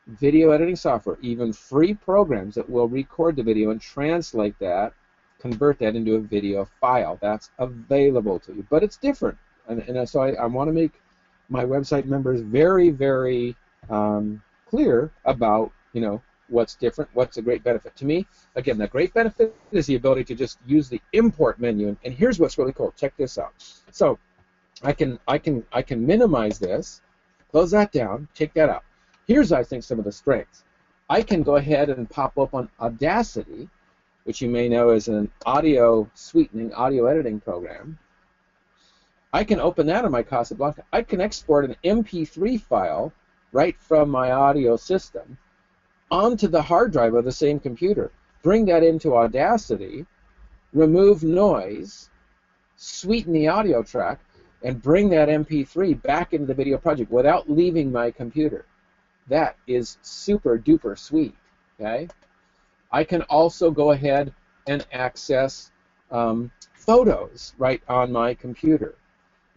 video editing software, even free programs that will record the video and translate that, convert that into a video file. That's available to you. But it's different. And so I want to make my website members very, very clear about, what's different, what's a great benefit. To me, again, the great benefit is the ability to just use the import menu. And here's what's really cool. Check this out. So I can minimize this, close that down, take that out. Here's, I think, some of the strengths. I can go ahead and pop open Audacity, which you may know is an audio sweetening, audio editing program. I can open that on my Casablanca. I can export an MP3 file right from my audio system onto the hard drive of the same computer. Bring that into Audacity, remove noise, sweeten the audio track, and bring that MP3 back into the video project without leaving my computer. That is super duper sweet. Okay? I can also go ahead and access photos right on my computer.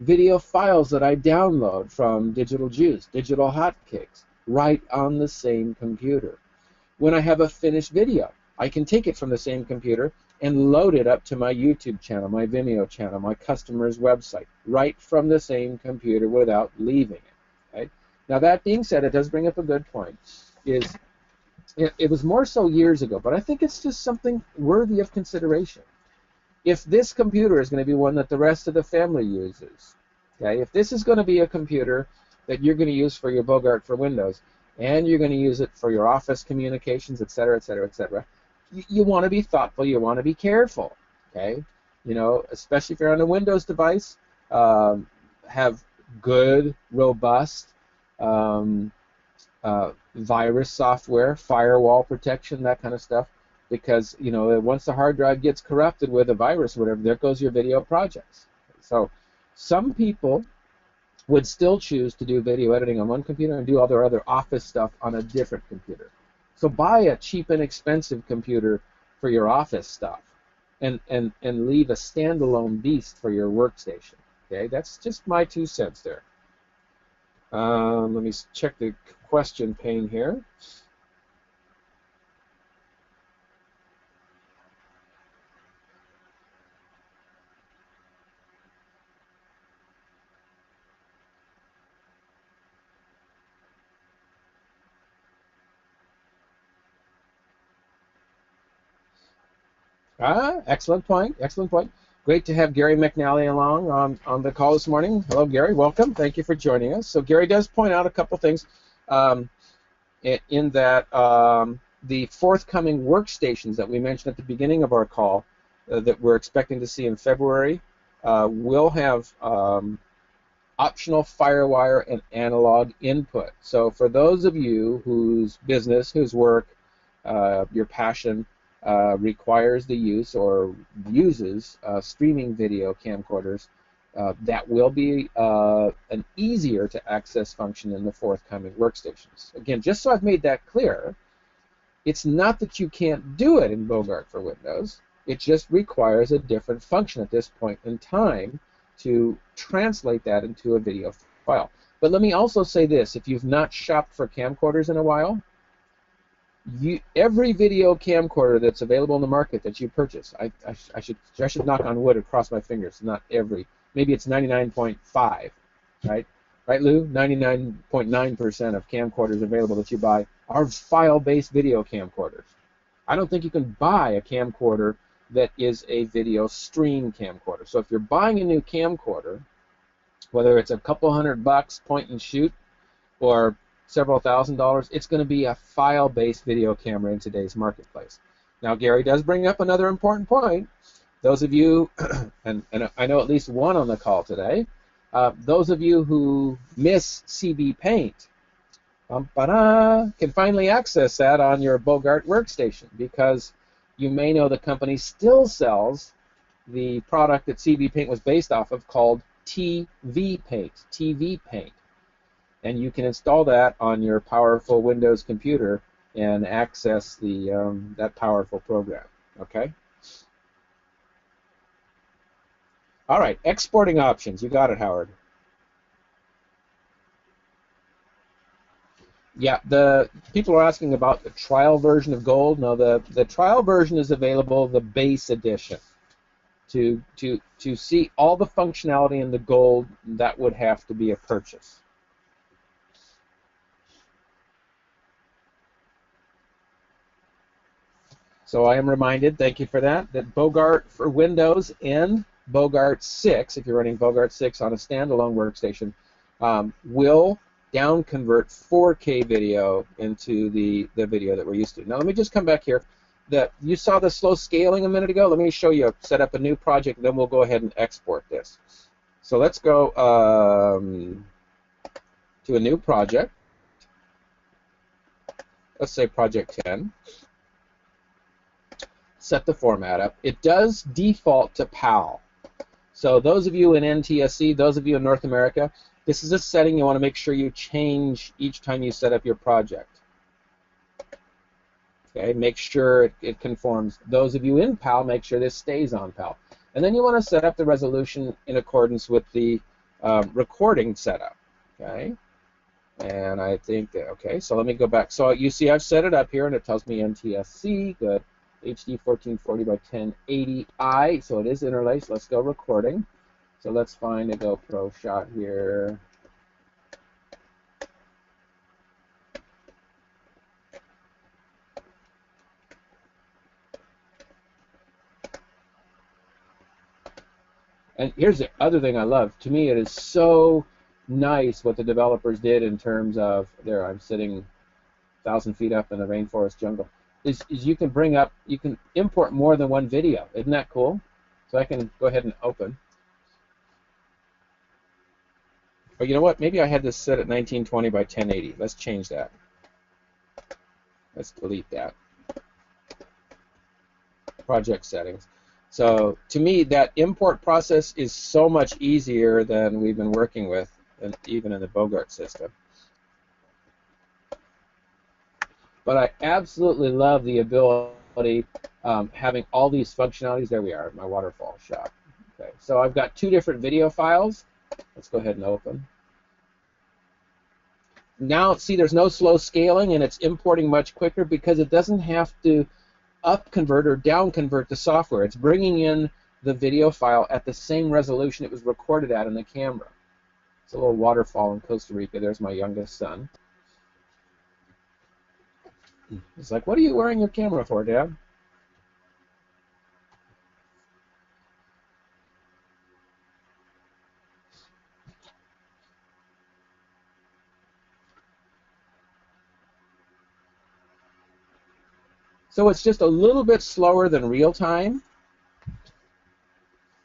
Video files that I download from Digital Juice, Digital Hotcakes, right on the same computer. When I have a finished video, I can take it from the same computer and load it up to my YouTube channel, my Vimeo channel, my customer's website, right from the same computer without leaving it. Right? Now that being said, it does bring up a good point. It was more so years ago, but I think it's just something worthy of consideration. If this computer is going to be one that the rest of the family uses, okay, if this is going to be a computer that you're going to use for your Bogart for Windows, and you're going to use it for your office communications, etc., etc., etc., you want to be thoughtful, you want to be careful, okay? Especially if you're on a Windows device, have good, robust virus software, firewall protection, that kind of stuff. Because, you know, once the hard drive gets corrupted with a virus or whatever, there goes your video projects. So some people would still choose to do video editing on one computer and do all their other office stuff on a different computer. So buy a cheap and expensive computer for your office stuff and leave a standalone beast for your workstation. Okay, that's just my 2 cents there. Let me check the question pane here. Excellent point. Excellent point. Great to have Gary McNally along on the call this morning. Hello, Gary. Welcome. Thank you for joining us. So Gary does point out a couple things in that the forthcoming workstations that we mentioned at the beginning of our call that we're expecting to see in February will have optional FireWire and analog input. So for those of you whose business, whose work, your passion requires the use or uses streaming video camcorders, that will be an easier to access function in the forthcoming workstations. Again, just so I've made that clear, it's not that you can't do it in Bogart for Windows. It just requires a different function at this point in time to translate that into a video file. But let me also say this: if you've not shopped for camcorders in a while, every video camcorder that's available in the market that you purchase, I should knock on wood across my fingers, not every, maybe it's 99.5, right? Right, Lou? 99.9% of camcorders available that you buy are file-based video camcorders. I don't think you can buy a camcorder that is a video stream camcorder. So if you're buying a new camcorder, whether it's a couple $100 point and shoot or several $1,000s, it's going to be a file-based video camera in today's marketplace. Now, Gary does bring up another important point. Those of you, and I know at least one on the call today, those of you who miss CB Paint can finally access that on your Bogart workstation, because you may know the company still sells the product that CB Paint was based off of called TV Paint. And you can install that on your powerful Windows computer and access the that powerful program. Okay. All right, exporting options. You got it, Howard. Yeah, the people are asking about the trial version of Gold. No, the trial version is available, the base edition. To see all the functionality in the Gold, that would have to be a purchase. So I am reminded, thank you for that, that Bogart for Windows and Bogart 6, if you're running Bogart 6 on a standalone workstation, will down convert 4K video into the video that we're used to. Now let me just come back here. You saw the slow scaling a minute ago. Let me show you, set up a new project, and then we'll go ahead and export this. So let's go to a new project. Let's say project 10. Set the format up. It does default to PAL. So those of you in NTSC, those of you in North America, this is a setting you want to make sure you change each time you set up your project. Okay, make sure it conforms. Those of you in PAL, make sure this stays on PAL. And then you want to set up the resolution in accordance with the recording setup. Okay, and I think, okay, so let me go back. So you see I've set it up here, and it tells me NTSC, good. HD 1440 by 1080i, so it is interlaced. Let's go recording. So let's find a GoPro shot here. And here's the other thing I love. To me, it is so nice what the developers did in terms of, there I'm sitting 1,000 feet up in a rainforest jungle. Is you can bring up, you can import more than one video. Isn't that cool? So I can go ahead and open. Oh, you know what? Maybe I had this set at 1920 by 1080. Let's change that. Let's delete that. Project settings. So to me, that import process is so much easier than we've been working with, and even in the Bogart system. But I absolutely love the ability having all these functionalities. There we are, my waterfall shot. Okay, so I've got 2 different video files. Let's go ahead and open. Now, see, there's no slow scaling, and it's importing much quicker because it doesn't have to up convert or down convert the software. It's bringing in the video file at the same resolution it was recorded at in the camera. It's a little waterfall in Costa Rica. There's my youngest son. He's like, "What are you wearing your camera for, Dad?" So it's just a little bit slower than real time.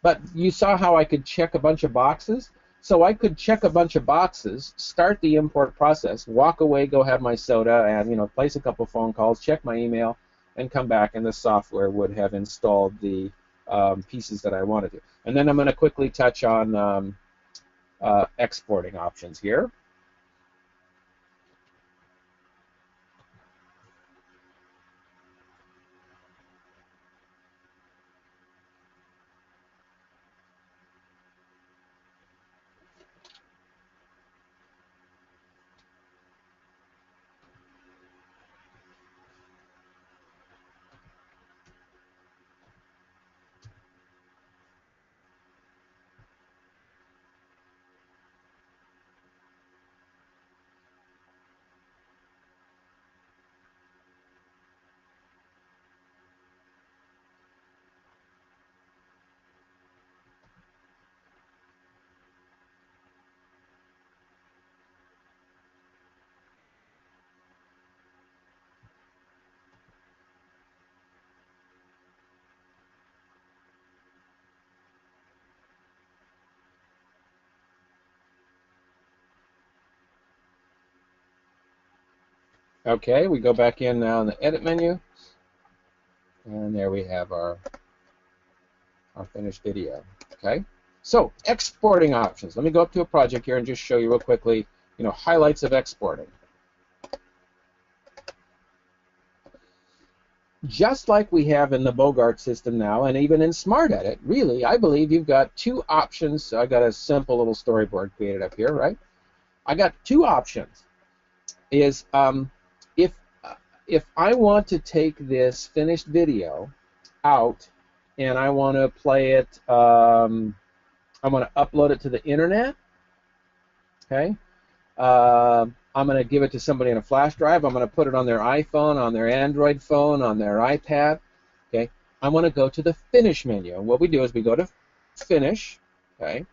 But you saw how I could check a bunch of boxes? So I could check a bunch of boxes, start the import process, walk away, go have my soda, and place a couple phone calls, check my email, and come back, and the software would have installed the pieces that I wanted to. And then I'm going to quickly touch on exporting options here. Okay, we go back in now in the edit menu, and there we have our finished video. Okay, so exporting options. Let me go up to a project here and just show you real quickly, highlights of exporting. Just like we have in the Bogart system now, and even in Smart Edit, really, I believe you've got 2 options. So I got a simple little storyboard created up here, right? I got 2 options. Is if I want to take this finished video out and I want to play it, I want to upload it to the internet. Okay. I'm going to give it to somebody on a flash drive. I'm going to put it on their iPhone, on their Android phone, on their iPad. Okay. I want to go to the Finish menu. And what we do is we go to Finish. Okay.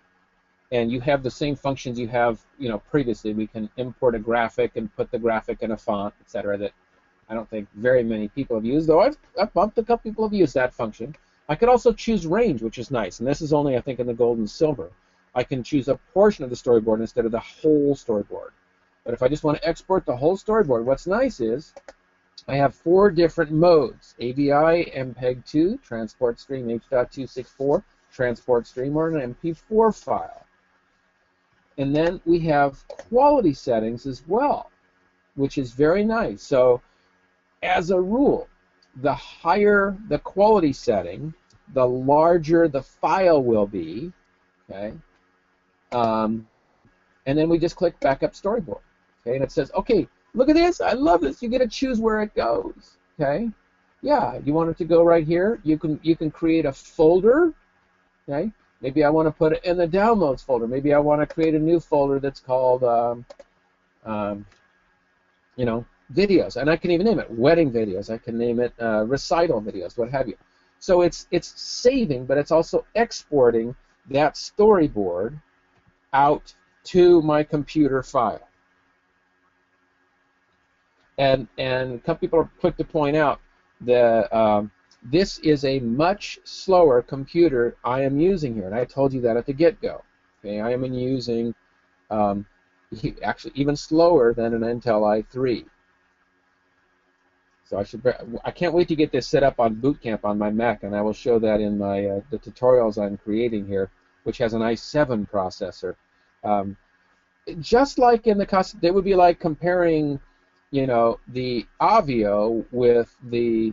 And you have the same functions you have, previously. We can import a graphic and put the graphic in a font, etc. That I don't think very many people have used, though I've bumped a couple people have used that function. I could also choose range, which is nice, and this is only, I think, in the gold and silver. I can choose a portion of the storyboard instead of the whole storyboard. But if I just want to export the whole storyboard, what's nice is I have 4 different modes: AVI, MPEG-2, transport stream, H.264, transport stream, or an MP4 file. And then we have quality settings as well, which is very nice. So as a rule, the higher the quality setting, the larger the file will be. Okay. And then we just click Backup Storyboard. Okay, and it says, okay, look at this. I love this. You get to choose where it goes. Okay. Yeah, you want it to go right here. You can create a folder. Okay. Maybe I want to put it in the downloads folder. Maybe I want to create a new folder that's called, videos, and I can even name it wedding videos. I can name it recital videos, what have you. So it's saving, but it's also exporting that storyboard out to my computer file. And a couple people are quick to point out that this is a much slower computer I am using here, and I told you that at the get-go. Okay, I am using Actually even slower than an Intel i3. So I can't wait to get this set up on Boot Camp on my Mac, and I will show that in my the tutorials I'm creating here, which has an i7 processor. Um, just like in the they would be like comparing, you know, the Avio with the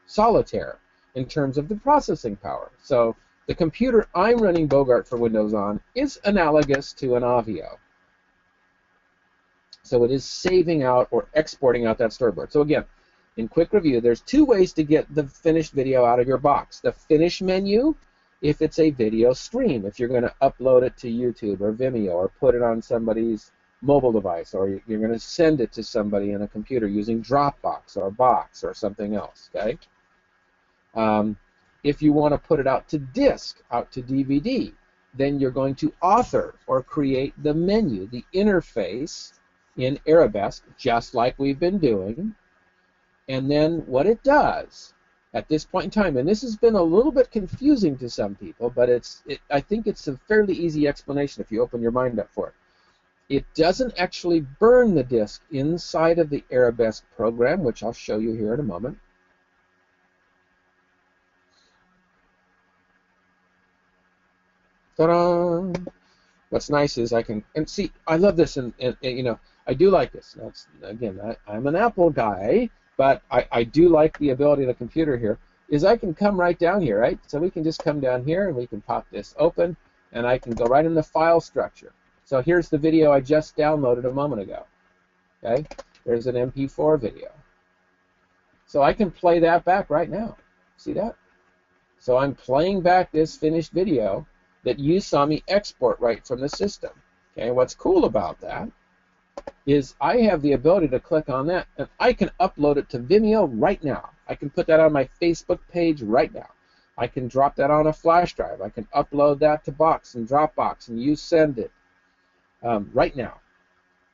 Solitaire in terms of the processing power. So the computer I'm running Bogart for Windows on is analogous to an Avio. So it is saving out or exporting out that storyboard. So again, in quick review, there's two ways to get the finished video out of your box. The finish menu, if it's a video stream, if you're going to upload it to YouTube or Vimeo or put it on somebody's mobile device, or you're going to send it to somebody in a computer using Dropbox or Box or something else, okay? If you want to put it out to disk, out to DVD, then you're going to author or create the menu, the interface in Arabesque, just like we've been doing. And then what it does at this point in time, and this has been a little bit confusing to some people, but I think it's a fairly easy explanation if you open your mind up for it. It doesn't actually burn the disk inside of the Arabesque program, which I'll show you here in a moment. Ta-da! What's nice is I can, and see, I love this, and you know, I do like this. That's, again, I'm an Apple guy, but I do like the ability of the computer here, is I can come right down here, right? So we can just come down here, and we can pop this open, and I can go right in the file structure. So here's the video I just downloaded a moment ago. Okay, there's an MP4 video. So I can play that back right now. See that? So I'm playing back this finished video that you saw me export right from the system. Okay, what's cool about that is I have the ability to click on that, and I can upload it to Vimeo right now. I can put that on my Facebook page right now. I can drop that on a flash drive. I can upload that to Box and Dropbox, and you send it right now,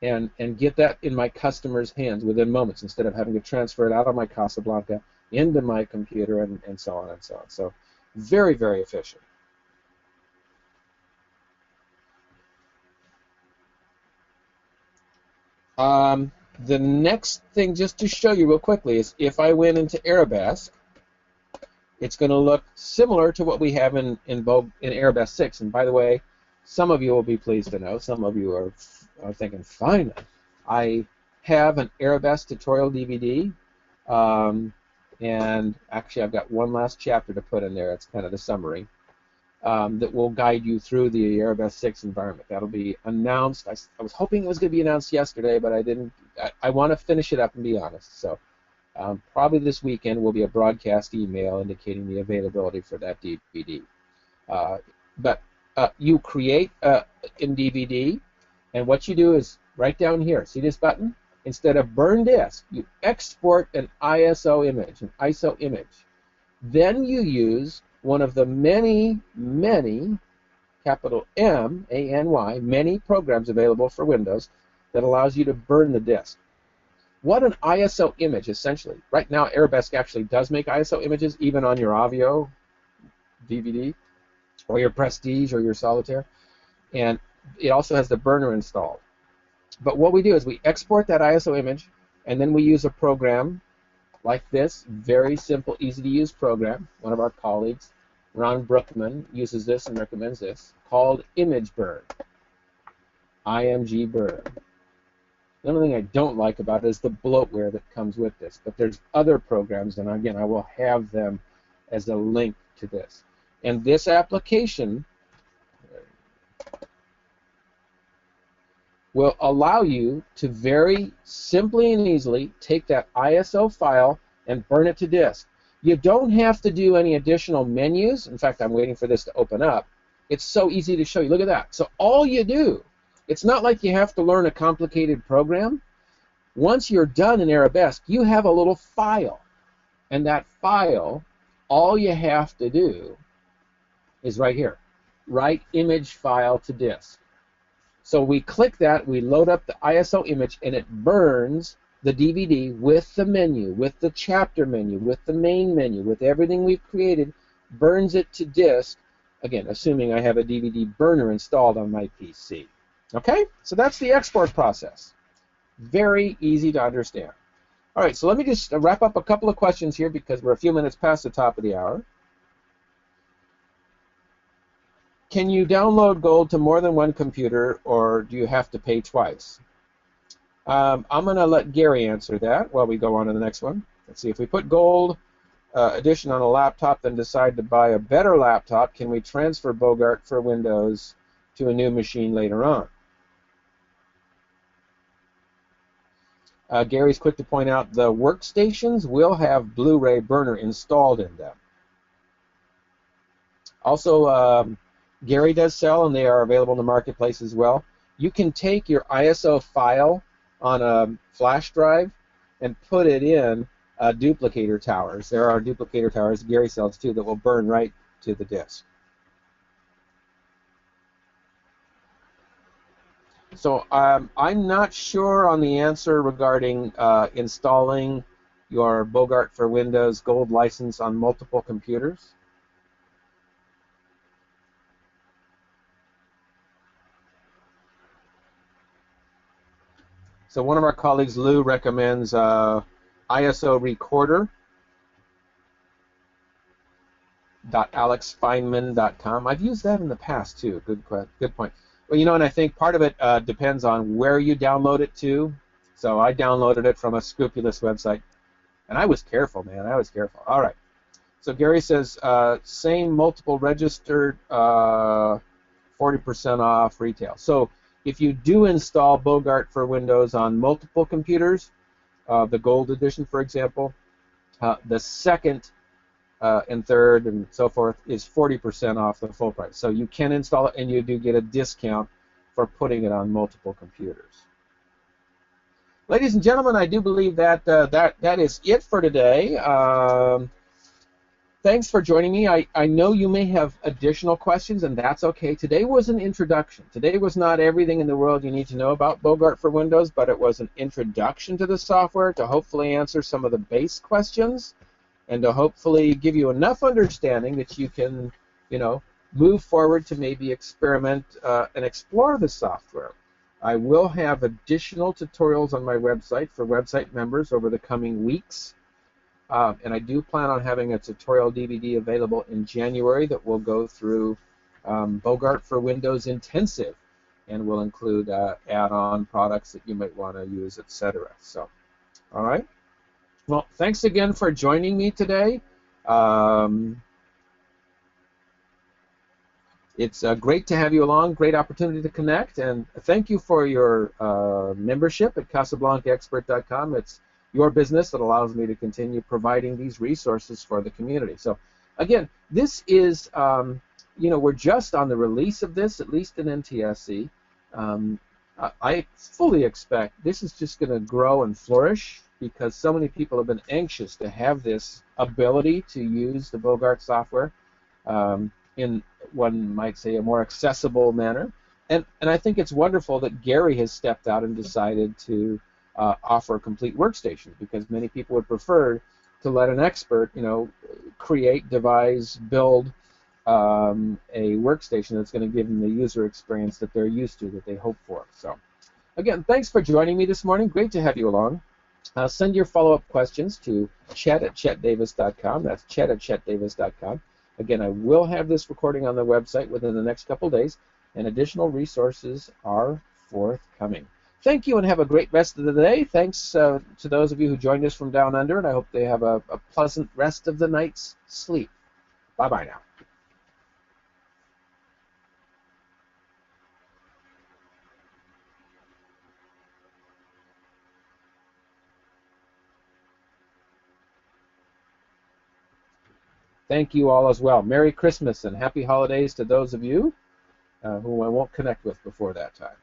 and get that in my customer's hands within moments, instead of having to transfer it out of my Casablanca into my computer, and so on and so on. So very, very efficient. The next thing, just to show you real quickly, is if I went into Arabesque, it's going to look similar to what we have in Arabesque 6. And by the way, some of you will be pleased to know, some of you are thinking, fine, I have an Arabesque tutorial DVD, and actually I've got one last chapter to put in there. It's kind of the summary. That will guide you through the Arabesque 6 environment. That'll be announced. I was hoping it was going to be announced yesterday, but I didn't. I want to finish it up and be honest. So probably this weekend will be a broadcast email indicating the availability for that DVD. But you create in DVD, and what you do is right down here. See this button? Instead of burn disk, you export an ISO image, an ISO image. Then you use one of the many, capital M-A-N-Y, many programs available for Windows that allows you to burn the disk. What an ISO image, essentially. Right now, Arabesque actually does make ISO images, even on your Avio DVD, or your Prestige, or your Solitaire. And it also has the burner installed. But what we do is we export that ISO image, and then we use a program like this, very simple, easy-to-use program. One of our colleagues, Ron Brookman, uses this and recommends this, called Image Burn, IMG Burn. The only thing I don't like about it is the bloatware that comes with this, but there's other programs, and again, I will have them as a link to this. And this application will allow you to very simply and easily take that ISO file and burn it to disk. You don't have to do any additional menus. In fact, I'm waiting for this to open up. It's so easy to show you. Look at that. So all you do, it's not like you have to learn a complicated program. Once you're done in Arabesque, you have a little file. And that file, all you have to do is right here. Write image file to disk. So we click that, we load up the ISO image, and it burns the DVD with the menu, with the chapter menu, with the main menu, with everything we've created, burns it to disk, again, assuming I have a DVD burner installed on my PC. Okay, so that's the export process. Very easy to understand. All right, so let me just wrap up a couple of questions here because we're a few minutes past the top of the hour. Can you download gold to more than one computer, or do you have to pay twice? I'm going to let Gary answer that while we go on to the next one. Let's see, if we put gold edition on a laptop, then decide to buy a better laptop, can we transfer Bogart for Windows to a new machine later on? Gary's quick to point out the workstations will have Blu-ray burner installed in them. Also, Gary does sell, and they are available in the marketplace as well. You can take your ISO file on a flash drive and put it in duplicator towers. There are duplicator towers Gary sells too that will burn right to the disk. So I'm not sure on the answer regarding installing your Bogart for Windows Gold license on multiple computers. So one of our colleagues, Lou, recommends ISO Recorder. .alexfeinman.com. I've used that in the past too. Good point. Well, you know, and I think part of it depends on where you download it to. So I downloaded it from a scrupulous website, and I was careful, man. I was careful. All right. So Gary says same multiple registered 40% off retail. So if you do install Bogart for Windows on multiple computers, the Gold Edition, for example, the second and third and so forth is 40% off the full price. So you can install it, and you do get a discount for putting it on multiple computers. Ladies and gentlemen, I do believe that that is it for today. Thanks for joining me. I know you may have additional questions, and that's okay. Today was an introduction. Today was not everything in the world you need to know about Bogart for Windows, but it was an introduction to the software to hopefully answer some of the base questions, and to hopefully give you enough understanding that you can, you know, move forward to maybe experiment and explore the software. I will have additional tutorials on my website for website members over the coming weeks, and I do plan on having a tutorial DVD available in January that will go through Bogart for Windows Intensive, and will include add-on products that you might want to use, etc. So, all right. Well, thanks again for joining me today. It's great to have you along, great opportunity to connect, and thank you for your membership at CasablancaExpert.com. It's your business that allows me to continue providing these resources for the community. So, again, this is, you know, we're just on the release of this, at least in NTSC. I fully expect this is just going to grow and flourish, because so many people have been anxious to have this ability to use the Bogart software in, one might say, a more accessible manner. And I think it's wonderful that Gary has stepped out and decided to offer a complete workstation, because many people would prefer to let an expert, you know, create, devise, build a workstation that's going to give them the user experience that they're used to, that they hope for. So, again, thanks for joining me this morning. Great to have you along. Send your follow-up questions to chet@chetdavis.com. That's chet@chetdavis.com. Again, I will have this recording on the website within the next couple days, and additional resources are forthcoming. Thank you, and have a great rest of the day. Thanks to those of you who joined us from down under, and I hope they have a pleasant rest of the night's sleep. Bye-bye now. Thank you all as well. Merry Christmas and happy holidays to those of you who I won't connect with before that time.